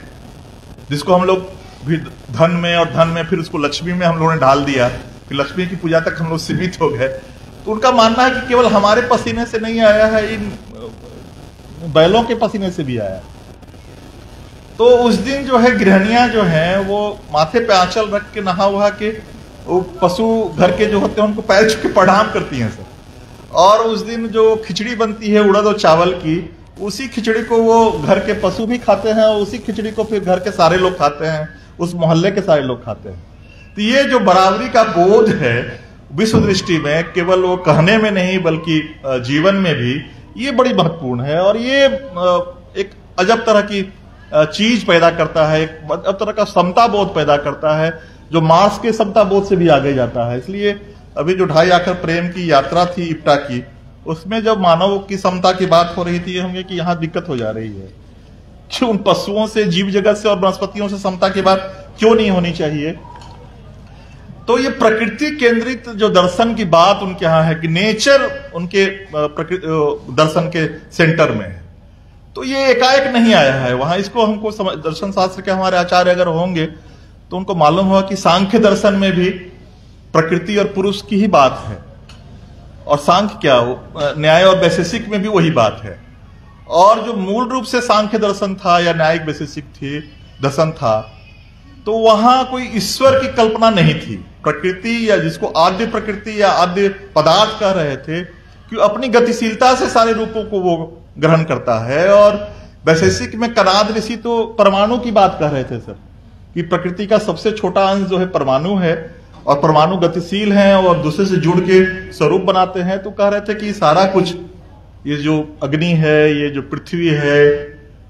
जिसको हम लोग भी धन में और धन में फिर उसको लक्ष्मी में हम लोगों ने डाल दिया, फिर लक्ष्मी की पूजा तक हम लोग सीमित हो गए, तो उनका मानना है कि केवल हमारे पसीने से नहीं आया है, इन बैलों के पसीने से भी आया। तो उस दिन जो है गृहणियां जो हैं वो माथे पे आंचल रख के नहा वहा के वो पशु घर के जो होते हैं उनको पैर छू के प्रणाम करती हैं सर। और उस दिन जो खिचड़ी बनती है उड़द और चावल की, उसी खिचड़ी को वो घर के पशु भी खाते हैं और उसी खिचड़ी को फिर घर के सारे लोग खाते हैं, उस मोहल्ले के सारे लोग खाते हैं। तो ये जो बराबरी का बोध है विश्व दृष्टि में, केवल वो कहने में नहीं बल्कि जीवन में भी, ये बड़ी महत्वपूर्ण है। और ये एक अजब तरह की चीज पैदा करता है, एक अजब तरह का समता बोध पैदा करता है, जो मार्क्स के समता बोध से भी आगे जाता है। इसलिए अभी जो 2.5 आखर प्रेम की यात्रा थी इप्टा की, उसमें जब मानव की समता की बात हो रही थी, होंगे कि यहाँ दिक्कत हो जा रही है कि उन पशुओं से, जीव जगत से और वनस्पतियों से समता की बात क्यों नहीं होनी चाहिए। तो ये प्रकृति केंद्रित जो दर्शन की बात उनके यहाँ है कि नेचर उनके दर्शन के सेंटर में है, तो ये एकाएक नहीं आया है वहां। इसको हमको दर्शन शास्त्र के हमारे आचार्य अगर होंगे तो उनको मालूम हुआ कि सांख्य दर्शन में भी प्रकृति और पुरुष की ही बात है, और सांख्य क्या न्याय और वैशेषिक में भी वही बात है। और जो मूल रूप से सांख्य दर्शन था या न्यायिक वैशेषिक थी दर्शन था, तो वहां कोई ईश्वर की कल्पना नहीं थी। प्रकृति या जिसको आद्य प्रकृति या आद्य पदार्थ कह रहे थे कि अपनी गतिशीलता से सारे रूपों को वो ग्रहण करता है। और वैशेषिक में कनाद ऋषि तो परमाणु की बात कह रहे थे सर, कि प्रकृति का सबसे छोटा अंश जो है परमाणु है, और परमाणु गतिशील हैं और दूसरे से जुड़ के स्वरूप बनाते हैं। तो कह रहे थे कि सारा कुछ, ये जो अग्नि है, ये जो पृथ्वी है,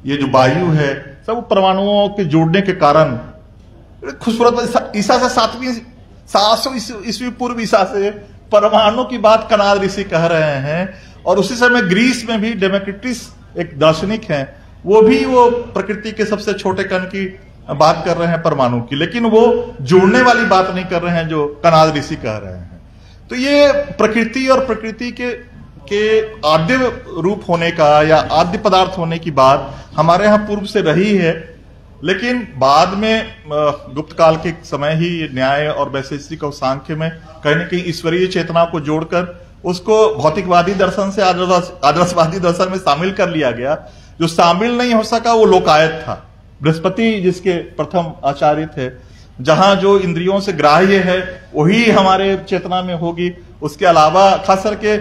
ये जो वायु है, सब परमाणुओं के जुड़ने के कारण खूबसूरत। ईसा से 700 ईस्वी पूर्व ईसा से परमाणु की बात कनाद ऋषि कह रहे हैं। और उसी समय ग्रीस में भी डेमोक्रिटस एक दार्शनिक हैं, वो भी वो प्रकृति के सबसे छोटे कण की बात कर रहे हैं, परमाणु की, लेकिन वो जोड़ने वाली बात नहीं कर रहे हैं जो कनाद ऋषि कह रहे हैं। तो ये प्रकृति और प्रकृति के आद्य रूप होने का या आद्य पदार्थ होने की बात हमारे यहाँ पूर्व से रही है, लेकिन बाद में गुप्त काल के समय ही न्याय और वैशेषिक और सांख्य में कहीं न कहीं ईश्वरीय चेतना को जोड़कर उसको भौतिकवादी दर्शन से आदर्शवादी दर्शन में शामिल कर लिया गया। जो शामिल नहीं हो सका वो लोकायत था, बृहस्पति जिसके प्रथम आचार्य थे, जहां जो इंद्रियों से ग्राह्य है वही हमारे चेतना में होगी। उसके अलावा खास करके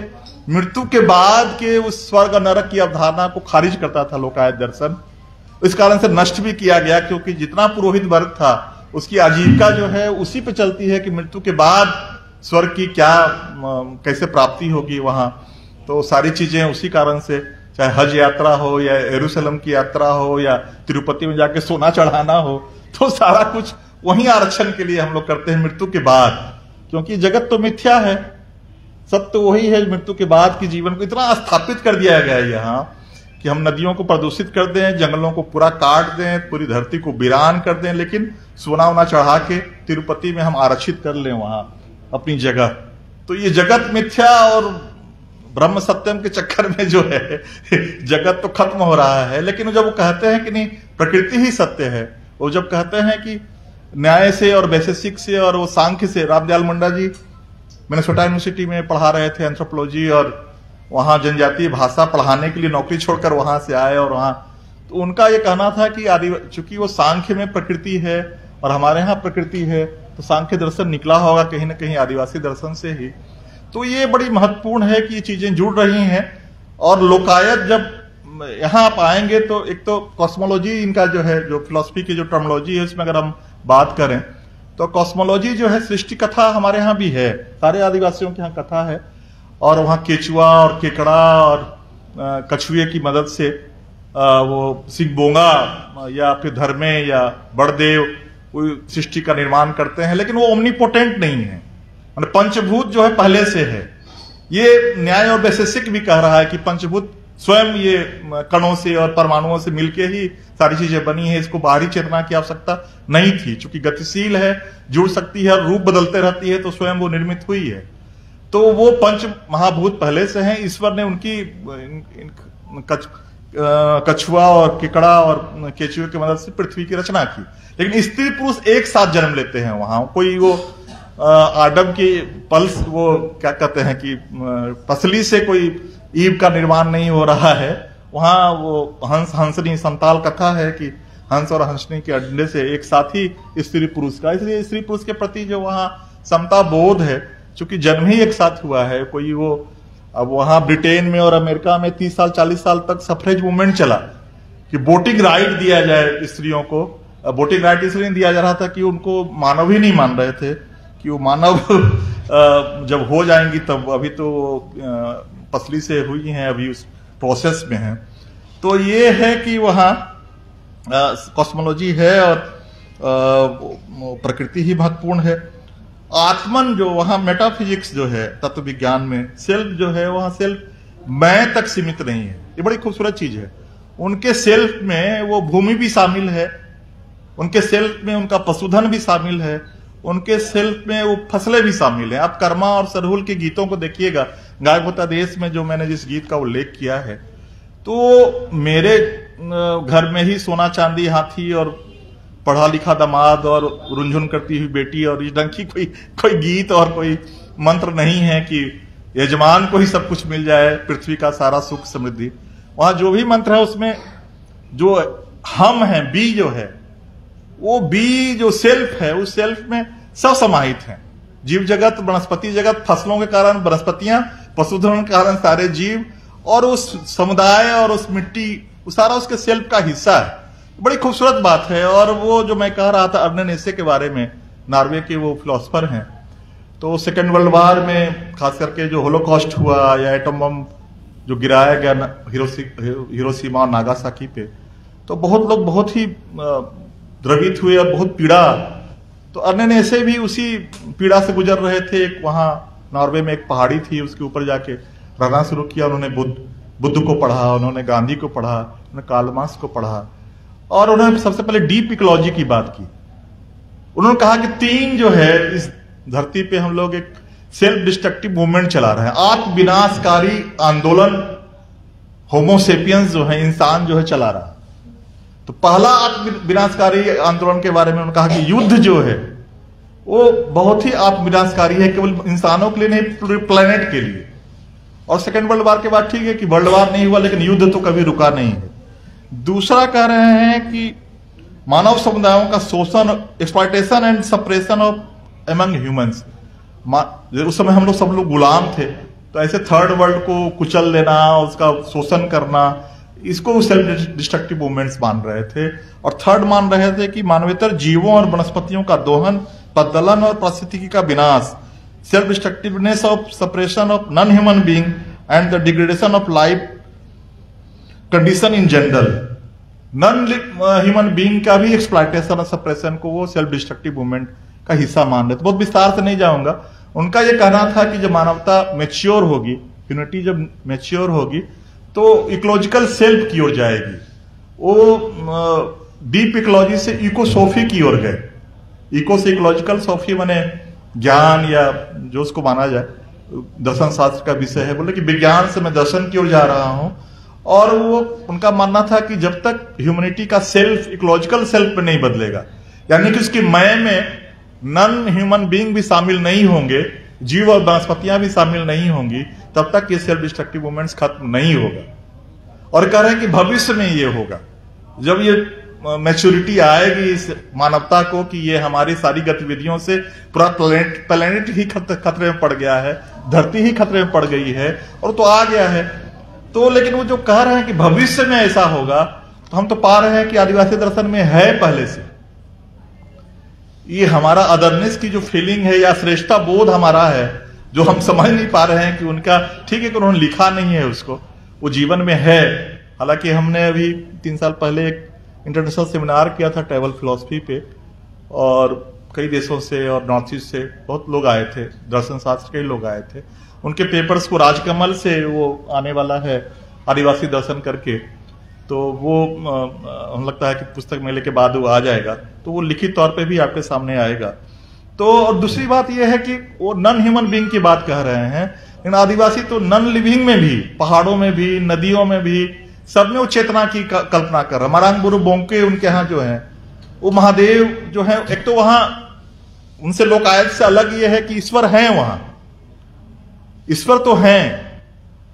मृत्यु के बाद के उस स्वर्ग और नरक की अवधारणा को खारिज करता था लोकायत दर्शन। इस कारण से नष्ट भी किया गया, क्योंकि जितना पुरोहित वर्ग था उसकी आजीविका जो है उसी पे चलती है कि मृत्यु के बाद स्वर्ग की क्या कैसे प्राप्ति होगी वहां, तो सारी चीजें उसी कारण से, चाहे हज यात्रा हो या यरूशलेम की यात्रा हो या तिरुपति में जाके सोना चढ़ाना हो, तो सारा कुछ वहीं आरक्षण के लिए हम लोग करते हैं मृत्यु के बाद, क्योंकि जगत तो मिथ्या है, सत्य वही है। मृत्यु के बाद की जीवन को इतना स्थापित कर दिया गया है यहाँ कि हम नदियों को प्रदूषित कर दें, जंगलों को पूरा काट दें, पूरी धरती को वीरान कर दें, लेकिन सोना वोना चढ़ा के तिरुपति में हम आरक्षित कर लें वहां अपनी जगह। तो ये जगत मिथ्या और ब्रह्म सत्यम के चक्कर में जो है जगत तो खत्म हो रहा है। लेकिन जब वो कहते हैं कि नहीं प्रकृति ही सत्य है, वो जब कहते हैं कि न्याय से और वैशेषिक से और वो सांख्य से, रामदयाल मुंडा जी मिनेसोटा यूनिवर्सिटी में पढ़ा रहे थे एंथ्रोपोलॉजी, और वहां जनजातीय भाषा पढ़ाने के लिए नौकरी छोड़कर वहां से आए, और वहां तो उनका ये कहना था कि चूंकि वो सांख्य में प्रकृति है और हमारे यहाँ प्रकृति है, तो सांख्य दर्शन निकला होगा कहीं ना कहीं आदिवासी दर्शन से ही। तो ये बड़ी महत्वपूर्ण है कि ये चीजें जुड़ रही हैं। और लोकायत जब यहाँ आप आएंगे तो एक तो कॉस्मोलॉजी इनका जो है, जो फिलॉसफी की जो टर्मोलॉजी है, उसमें अगर हम बात करें तो कॉस्मोलॉजी जो है, सृष्टि कथा हमारे यहाँ भी है, सारे आदिवासियों के यहाँ कथा है, और वहां केचुआ और केकड़ा और कछुए की मदद से वो सिंगबोंगा या फिर धर्मे या बड़देव सृष्टि का निर्माण करते हैं। लेकिन वो ओमनीपोटेंट नहीं है, पंचभूत जो है पहले से है। ये न्याय और वैशेषिक भी कह रहा है कि पंचभूत स्वयं ये कणों से और परमाणुओं से मिलके ही सारी चीजें बनी है, इसको बाहरी चेतना की आवश्यकता नहीं थी। चूंकि गतिशील है, जुड़ सकती है, रूप बदलते रहती है, तो स्वयं वो निर्मित हुई है। तो वो पंच महाभूत पहले से हैं। ईश्वर ने उनकी कछुआ और केकड़ा और केचुए की मदद से पृथ्वी की रचना की। लेकिन स्त्री पुरुष एक साथ जन्म लेते हैं वहां, कोई वो आदम की पल्स, वो क्या कहते हैं कि पसली से कोई ईव का निर्माण नहीं हो रहा है वहां। वो हंस हंसनी संताल कथा है कि हंस और हंसनी के अंडे से एक साथ ही स्त्री पुरुष का, इसलिए स्त्री पुरुष के प्रति जो वहां समता बोध है, चूंकि जन्म ही एक साथ हुआ है। कोई वो अब वहां ब्रिटेन में और अमेरिका में 30 साल 40 साल तक सफरेज मूवमेंट चला कि वोटिंग राइट दिया जाए स्त्रियों को। वोटिंग राइट इसलिए नहीं दिया जा रहा था कि उनको मानव ही नहीं मान रहे थे, कि वो मानव जब हो जाएंगी तब, अभी तो पसली से हुई हैं, अभी उस प्रोसेस में है। तो ये है कि वहां कॉस्मोलॉजी है और प्रकृति ही महत्वपूर्ण है। आत्मन जो वहां मेटाफिजिक्स जो है तत्व विज्ञान में, सेल्फ जो है वहां सेल्फ मैं तक सीमित नहीं है। ये बड़ी खूबसूरत चीज है। उनके सेल्फ में वो भूमि भी शामिल है, उनके सेल्फ में उनका पशुधन भी शामिल है, उनके सेल्फ में वो फसलें भी शामिल है। आप कर्मा और सरहुल के गीतों को देखिएगा, गायबोता देश में जो मैंने जिस गीत का उल्लेख किया है, तो मेरे घर में ही सोना चांदी हाथी और पढ़ा लिखा दामाद और रुंझुन करती हुई बेटी, और इस ढंग की कोई गीत और कोई मंत्र नहीं है कि यजमान को ही सब कुछ मिल जाए, पृथ्वी का सारा सुख समृद्धि। वहां जो भी मंत्र है उसमें जो हम है, बी जो है, वो बी जो सेल्फ है, उस सेल्फ में सब समाहित है। जीव जगत, वनस्पति जगत, फसलों के कारण वनस्पतियां, पशुधन के कारण सारे जीव, और उस समुदाय और उस मिट्टी, वो सारा उसके सेल्फ का हिस्सा है। बड़ी खूबसूरत बात है। और वो जो मैं कह रहा था अर्ने नेसे के बारे में, नॉर्वे के वो फिलोसफर हैं, तो सेकेंड वर्ल्ड वॉर में खास करके जो होलोकॉस्ट हुआ या एटम बम जो गिराया गया हिरोशिमा और नागासाकी पे, तो बहुत लोग बहुत ही द्रवित हुए और बहुत पीड़ा। तो अर्ने नेसे भी उसी पीड़ा से गुजर रहे थे। एक वहां नॉर्वे में एक पहाड़ी थी, उसके ऊपर जाके रहना शुरू किया। उन्होंने बुद्ध को पढ़ा, उन्होंने गांधी को पढ़ा, उन्होंने कार्ल मार्क्स को पढ़ा, और उन्होंने सबसे पहले डीप इकोलॉजी की बात की। उन्होंने कहा कि 3 जो है इस धरती पे हम लोग एक सेल्फ डिस्ट्रक्टिव मूवमेंट चला रहे हैं, आत्म विनाशकारी आंदोलन होमोसेपियंस जो है, इंसान जो है चला रहा है। तो पहला आत्म विनाशकारी आंदोलन के बारे में उन्होंने कहा कि युद्ध जो है वो बहुत ही आत्म विनाशकारी है, केवल इंसानों के लिए नहीं, पूरे प्लेनेट के लिए। और सेकेंड वर्ल्ड वॉर के बाद ठीक है कि वर्ल्ड वॉर नहीं हुआ, लेकिन युद्ध तो कभी रुका नहीं है। दूसरा कह रहे हैं कि मानव समुदायों का शोषण, exploitation and suppression of among humans. उस समय हम लोग सब लोग गुलाम थे, तो ऐसे थर्ड वर्ल्ड को कुचल देना, उसका शोषण करना, इसको सेल्फ डिस्ट्रक्टिव मूवमेंट्स मान रहे थे। और थर्ड मान रहे थे कि मानवेतर जीवों और वनस्पतियों का दोहन, प्रदलन और पारिस्थितिकी का विनाश, self destructiveness of suppression of non-human being and the degradation of life condition in general. Non human being का भी एक्सप्लॉयटेशन और सप्रेशन को वो सेल्फ डिस्ट्रक्टिव मूवमेंट का हिस्सा मान रहे थे। बहुत विस्तार से नहीं जाऊंगा। उनका ये कहना था कि जब मानवता मैच्योर होगी, ह्यूमैनिटी जब मैच्योर होगी तो इकोलॉजिकल सेल्फ की ओर जाएगी। वो डीप इकोलॉजी से इकोसोफी की ओर गए। इको से इकोलॉजिकल, सोफी माने ज्ञान या जो उसको माना जाए दर्शन शास्त्र का विषय है। बोले कि विज्ञान से मैं दर्शन की ओर जा रहा हूं। और वो उनका मानना था कि जब तक ह्यूमैनिटी का सेल्फ इकोलॉजिकल सेल्फ में नहीं बदलेगा, यानी कि उसकी मैं में नॉन ह्यूमन बीइंग भी शामिल नहीं होंगे, जीव और वनस्पतियां भी शामिल नहीं होंगी, तब तक ये सेल्फ डिस्ट्रक्टिव मूवमेंट्स खत्म नहीं होगा। और कह रहे हैं कि भविष्य में ये होगा, जब ये मैच्योरिटी आएगी इस मानवता को कि ये हमारी सारी गतिविधियों से पूरा प्लेनेट ही खतरे में पड़ गया है, धरती ही खतरे में पड़ गई है और तो आ गया है। तो लेकिन वो जो कह रहे हैं कि भविष्य में ऐसा होगा, तो हम तो पा रहे हैं कि आदिवासी दर्शन में है पहले से। ये हमारा अदरनेस की जो फीलिंग है या श्रेष्ठता बोध हमारा है, जो हम समझ नहीं पा रहे हैं कि उनका, ठीक है कि उन्होंने लिखा नहीं है उसको, वो जीवन में है। हालांकि हमने अभी 3 साल पहले एक इंटरनेशनल सेमिनार किया था ट्रैवल फिलॉसफी पे, और कई देशों से और नॉर्थ ईस्ट से बहुत लोग आए थे, दर्शन शास्त्र के लोग आए थे। उनके पेपर्स को राजकमल से वो आने वाला है आदिवासी दर्शन करके, तो वो हमें लगता है कि पुस्तक मेले के बाद वो आ जाएगा, तो वो लिखित तौर पे भी आपके सामने आएगा। तो और दूसरी बात यह है कि वो नॉन ह्यूमन बीइंग की बात कह रहे हैं, लेकिन आदिवासी तो नॉन लिविंग में भी, पहाड़ों में भी, नदियों में भी, सब में वो चेतना की कल्पना कर रहा है। मरांग बुरु बोंके उनके यहाँ जो है वो महादेव जो है, एक तो वहां उनसे लोकायत से अलग ये है कि ईश्वर है, वहां ईश्वर तो हैं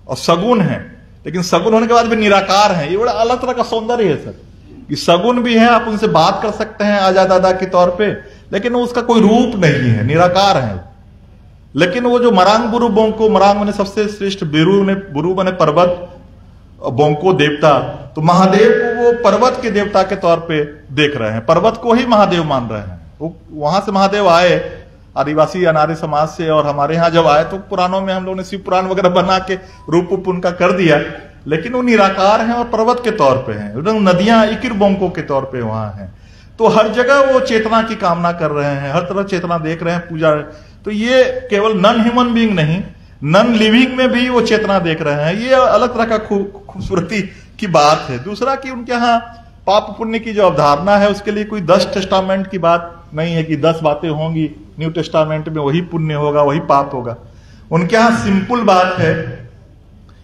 और सगुन है, लेकिन सगुन होने के बाद भी निराकार है। ये बड़ा अलग तरह का सौंदर्य है सर, कि सगुन भी है, आप उनसे बात कर सकते हैं आजाद दादा के तौर पे, लेकिन उसका कोई रूप नहीं है, निराकार है। लेकिन वो जो मरांग बुरु बोंको, मरांग मैंने सबसे श्रेष्ठ, बुरु मैंने पर्वत, बोंको देवता, तो महादेव को वो पर्वत के देवता के तौर पे देख रहे हैं, पर्वत को ही महादेव मान रहे हैं। वो वहां से महादेव आए आदिवासी अनार्य समाज से, और हमारे यहाँ जब आए तो पुराणों में हम लोगों ने शिव पुराण वगैरह बना के रूप उनका कर दिया, लेकिन वो निराकार हैं और पर्वत के तौर पे हैं। नदियां इकिर बोंको के तौर पे वहां हैं। तो हर जगह वो चेतना की कामना कर रहे हैं, हर तरह चेतना देख रहे हैं, पूजा। तो ये केवल नॉन ह्यूमन बीइंग नहीं, नॉन लिविंग में भी वो चेतना देख रहे हैं। ये अलग तरह का खूबसूरती की बात है। दूसरा कि उनके यहाँ पाप पुण्य की जो अवधारणा है, उसके लिए कोई 10 टेस्टामेंट की बात नहीं है कि 10 बातें होंगी, न्यू टेस्टामेंट में वही पुण्य होगा, वही पाप होगा। उनके यहाँ सिंपल बात है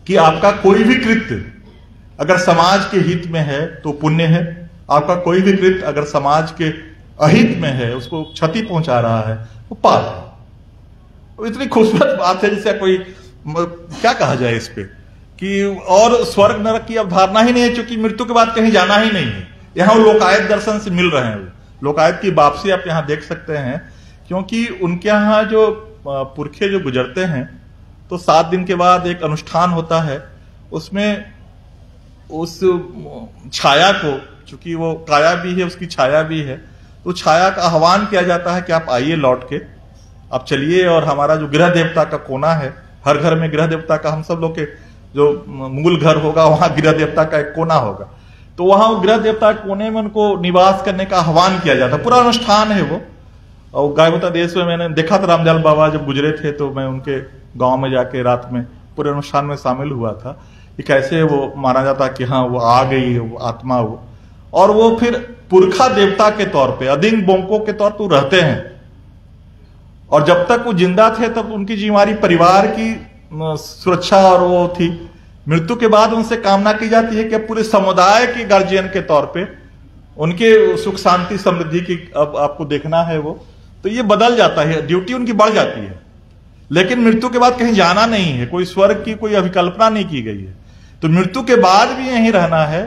कि आपका कोई भी कृत्य अगर समाज के हित में है तो पुण्य है, आपका कोई भी कृत्य अगर समाज के अहित में है, उसको क्षति पहुंचा रहा है, वो पाप है। इतनी खूबसूरत बात है, जिसे कोई क्या कहा जाए इस पे, कि और स्वर्ग नरक की अवधारणा ही नहीं है, क्योंकि मृत्यु के बाद कहीं जाना ही नहीं है। यहाँ लोकायत दर्शन से मिल रहे हैं, लोकायत की वापसी आप यहाँ देख सकते हैं, क्योंकि उनके यहाँ जो पुरखे जो गुजरते हैं तो 7 दिन के बाद एक अनुष्ठान होता है, उसमें उस छाया को, चूंकि वो काया भी है उसकी छाया भी है, तो छाया का आह्वान किया जाता है कि आप आइए लौट के, आप चलिए। और हमारा जो गृह देवता का कोना है, हर घर में गृह देवता का, हम सब लोग के जो मूल घर होगा वहां गृह देवता का एक कोना होगा, तो वहां गृह देवता के कोने में उनको निवास करने का आह्वान किया जाता है। पूरा अनुष्ठान है वो। और गायबता देश में मैंने देखा था, रामजाल बाबा जब गुजरे थे तो मैं उनके गांव में जाके रात में पूरे अनुष्ठान में शामिल हुआ था कि कैसे वो माना जाता कि हाँ वो आ गई, वो आत्मा वो, और वो फिर पुरखा देवता के तौर पे, अदिंग बोंको के तौर पर रहते हैं। और जब तक वो जिंदा थे तब उनकी जिम्मेवारी परिवार की सुरक्षा और वो थी। मृत्यु के बाद उनसे कामना की जाती है कि पूरे समुदाय के गार्जियन के तौर पे उनके सुख शांति समृद्धि की अब आपको देखना है वो, तो ये बदल जाता है, ड्यूटी उनकी बढ़ जाती है। लेकिन मृत्यु के बाद कहीं जाना नहीं है, कोई स्वर्ग की कोई अभिकल्पना नहीं की गई है। तो मृत्यु के बाद भी यहीं रहना है,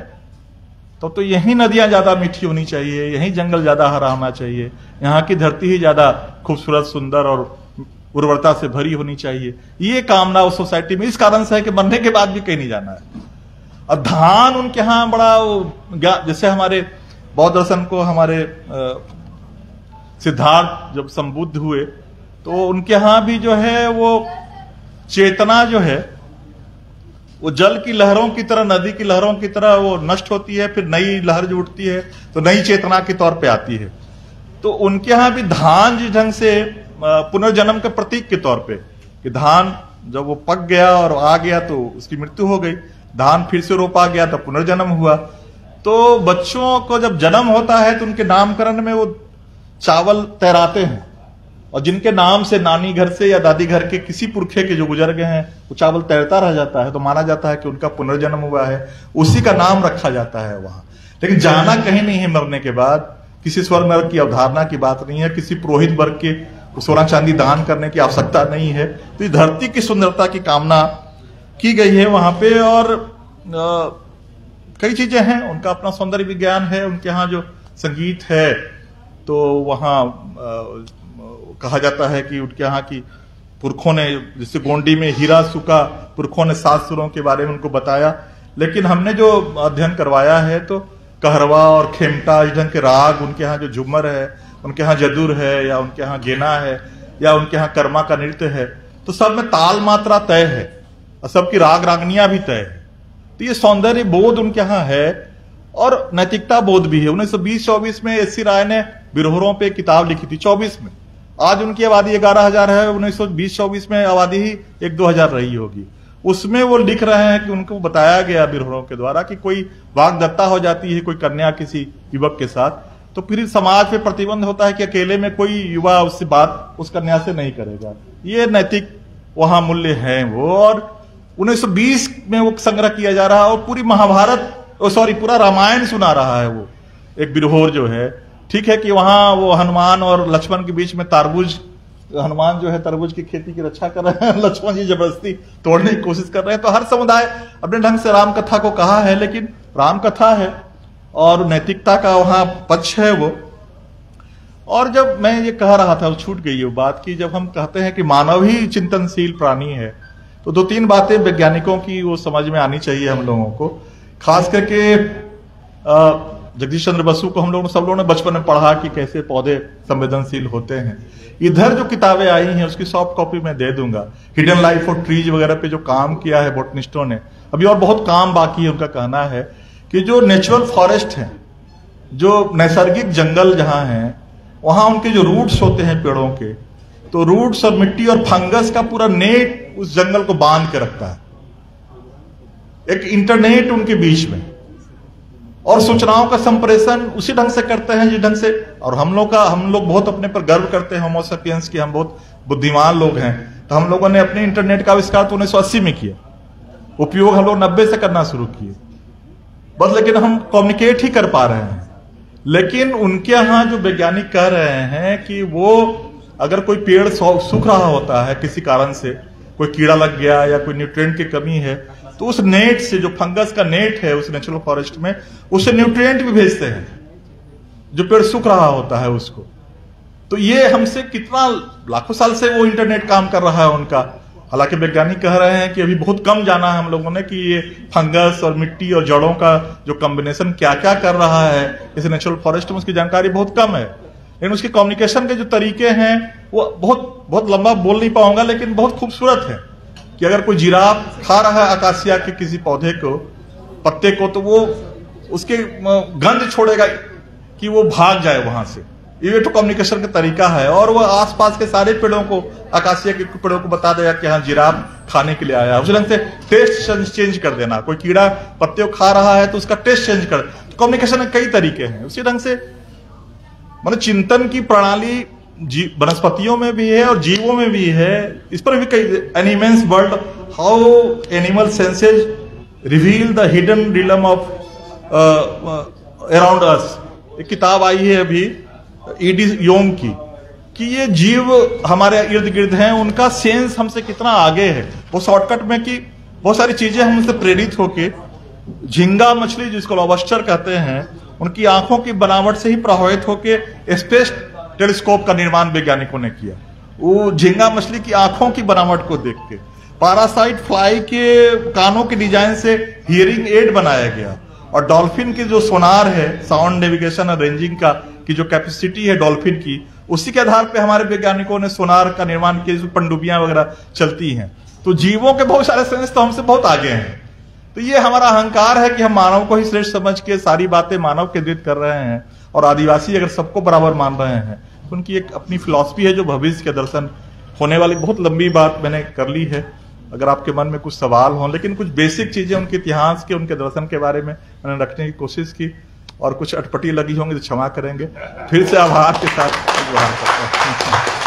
तो यहीं नदियां ज्यादा मीठी होनी चाहिए, यहीं जंगल ज्यादा हरा होना चाहिए, यहाँ की धरती ही ज्यादा खूबसूरत सुंदर और उर्वरता से भरी होनी चाहिए। ये कामना उस सोसाइटी में इस कारण से है कि मरने के बाद भी कहीं नहीं जाना है। और धान उनके यहाँ बड़ा, जैसे हमारे बौद्ध दर्शन को हमारे सिद्धार्थ जब संबुद्ध हुए तो उनके यहाँ भी जो है वो चेतना जो है वो जल की लहरों की तरह, नदी की लहरों की तरह वो नष्ट होती है, फिर नई लहर जो उठती है तो नई चेतना के तौर पे आती है। तो उनके यहाँ भी धान जिस ढंग से पुनर्जन्म के प्रतीक के तौर पे, कि धान जब वो पक गया और आ गया तो उसकी मृत्यु हो गई, धान फिर से रोपा गया तो पुनर्जन्म हुआ। तो बच्चों को जब जन्म होता है तो उनके नामकरण में वो चावल तैराते हैं, और जिनके नाम से नानी घर से या दादी घर के किसी पुरखे के जो गुजर गए हैं वो चावल तैरता रह जाता है, तो माना जाता है कि उनका पुनर्जन्म हुआ है, उसी का नाम रखा जाता है वहां। लेकिन जाना कहीं नहीं है मरने के बाद, किसी स्वर्ग नरक की अवधारणा की बात नहीं है, किसी पुरोहित वर्ग के सोना चांदी दान करने की आवश्यकता नहीं है। तो इस धरती की सुंदरता की कामना की गई है वहां पे, और कई चीजें हैं, उनका अपना सौंदर्य विज्ञान है। उनके यहाँ जो संगीत है तो वहां कहा जाता है कि उनके यहाँ की पुरखों ने, जैसे गोंडी में हीरा सुका, पुरखों ने 7 सुरों के बारे में उनको बताया। लेकिन हमने जो अध्ययन करवाया है तो कहरवा और खेमटा इस ढंग के राग, उनके यहाँ जो झूमर है, उनके यहाँ जदुर है, या उनके यहाँ गेना है, या उनके यहाँ कर्मा का नृत्य है, तो सब में ताल मात्रा तय है और सबकी राग रागनियां भी तय है। तो ये सौंदर्य बोध उनके यहाँ है और नैतिकता बोध भी है। 1920-24 में एस सी राय ने बिरहोरों पे किताब लिखी थी, 24 में। आज उनकी आबादी 11,000 है, 1920-24 में आबादी ही 1-2 हजार रही होगी। उसमें वो लिख रहे हैं कि उनको बताया गया बिरहोरों के द्वारा कि कोई वाग्दत्ता हो जाती है कोई कन्या किसी युवक के साथ, तो फिर समाज पे प्रतिबंध होता है कि अकेले में कोई युवा उससे बात उस कन्या से नहीं करेगा। ये नैतिक वहां मूल्य है वो। और 1920 में वो संग्रह किया जा रहा है और पूरी महाभारत, पूरा रामायण सुना रहा है वो एक बिरहोर जो है। ठीक है कि वहां वो हनुमान और लक्ष्मण के बीच में तारबूज, हनुमान जो है तरबूज की खेती की रक्षा कर रहे हैं, लक्ष्मण जी जबरदस्ती तोड़ने की कोशिश कर रहे हैं। तो हर समुदाय अपने ढंग से राम कथा को कहा है, लेकिन राम कथा है और नैतिकता का वहां पक्ष है वो। और जब मैं ये कह रहा था, छूट गई वो बात की, जब हम कहते हैं कि मानव ही चिंतनशील प्राणी है, तो 2-3 बातें वैज्ञानिकों की वो समझ में आनी चाहिए हम लोगों को। खास करके जगदीश चंद्र बसु को सब लोगों ने बचपन में पढ़ा कि कैसे पौधे संवेदनशील होते हैं। इधर जो किताबें आई हैं उसकी सॉफ्ट कॉपी मैं दे दूंगा। हिडन लाइफ ऑफ ट्रीज वगैरह पे जो काम किया है बोटनिस्टों ने, अभी और बहुत काम बाकी है। उनका कहना है कि जो नेचुरल फॉरेस्ट है, जो नैसर्गिक जंगल जहां है, वहां उनके जो रूट्स होते हैं पेड़ों के, तो रूट्स और मिट्टी और फंगस का पूरा नेट उस जंगल को बांध के रखता है, एक इंटरनेट उनके बीच में। और सूचनाओं का संप्रेषण उसी ढंग से करते हैं जिस ढंग से, और हम लोग बहुत अपने पर गर्व करते हैं होमो सेपियंस की, हम बहुत बुद्धिमान लोग हैं। तो हम लोगों ने अपने इंटरनेट का आविष्कार तो 1980 में किया, उपयोग हम लोग 90 से करना शुरू किए बस, लेकिन हम कम्युनिकेट ही कर पा रहे हैं। लेकिन उनके यहाँ जो वैज्ञानिक कह रहे हैं कि वो अगर कोई पेड़ सूख रहा होता है किसी कारण से, कोई कीड़ा लग गया या कोई न्यूट्रिएंट की कमी है, तो उस नेट से, जो फंगस का नेट है उस नेचुरल फॉरेस्ट में, उससे न्यूट्रिएंट भी भेजते हैं जो पेड़ सूख रहा होता है उसको। तो ये हमसे कितना लाखों साल से वो इंटरनेट काम कर रहा है उनका। हालांकि वैज्ञानिक कह रहे हैं कि अभी बहुत कम जाना है हम लोगों ने कि ये फंगस और मिट्टी और जड़ों का जो कॉम्बिनेशन क्या क्या कर रहा है इस नेचुरल फॉरेस्ट में, उसकी जानकारी बहुत कम है। लेकिन उसके कम्युनिकेशन के जो तरीके हैं वो बहुत लंबा बोल नहीं पाऊंगा, लेकिन बहुत खूबसूरत है। कि अगर कोई जिराफ खा रहा है अकासिया के किसी पौधे को, पत्ते को, तो वो उसके गंध छोड़ेगा कि वो भाग जाए वहां से। ये तो कम्युनिकेशन का तरीका है। और वो आसपास के सारे पेड़ों को, अकासिया के पेड़ों को बता देगा कि हाँ जिराफ खाने के लिए आया है। उसी ढंग से टेस्ट चेंज कर देना, कोई कीड़ा पत्ते को खा रहा है तो उसका टेस्ट चेंज कर। तो कम्युनिकेशन के कई तरीके हैं। उसी ढंग से मतलब चिंतन की प्रणाली वनस्पतियों में भी है और जीवों में भी है। इस पर भी कई animals world, how animal senses reveal the hidden realm of around us, एक किताब आई है अभी ईडी योंग की, कि ये जीव हमारे इर्द गिर्द हैं, उनका सेंस हमसे कितना आगे है। वो शॉर्टकट में कि बहुत सारी चीजें हमसे प्रेरित होके, झींगा मछली जिसको लॉबस्टर कहते हैं, उनकी आंखों की बनावट से ही प्रभावित होके स्पेस टेलीस्कोप का निर्माण वैज्ञानिकों ने किया। वो झींगा मछली की आंखों की बनावट को देख के, पैरासाइट फ्लाई के कानों के डिजाइन से हियरिंग एड बनाया गया। और डॉल्फिन की जो सोनार है, साउंड नेविगेशन और रेंजिंग का की जो कैपेसिटी है डॉल्फिन की, उसी के आधार पे हमारे वैज्ञानिकों ने सोनार का निर्माण किया, जिसमें पनडुब्बियां वगैरह चलती हैं। तो जीवों के बहुत सारे साइंस तो हमसे बहुत आगे हैं। तो ये हमारा अहंकार है कि हम मानव को ही श्रेष्ठ समझ के सारी बातें मानव केंद्रित कर रहे हैं, और आदिवासी अगर सबको बराबर मान रहे हैं तो उनकी एक अपनी फिलॉसफी है जो भविष्य के दर्शन होने वाली। बहुत लंबी बात मैंने कर ली है, अगर आपके मन में कुछ सवाल हो, लेकिन कुछ बेसिक चीजें उनके इतिहास के, उनके दर्शन के बारे में मैंने रखने की कोशिश की, और कुछ अटपटी लगी होंगी तो क्षमा करेंगे। फिर से आभार के साथ व्यवहार करते हैं।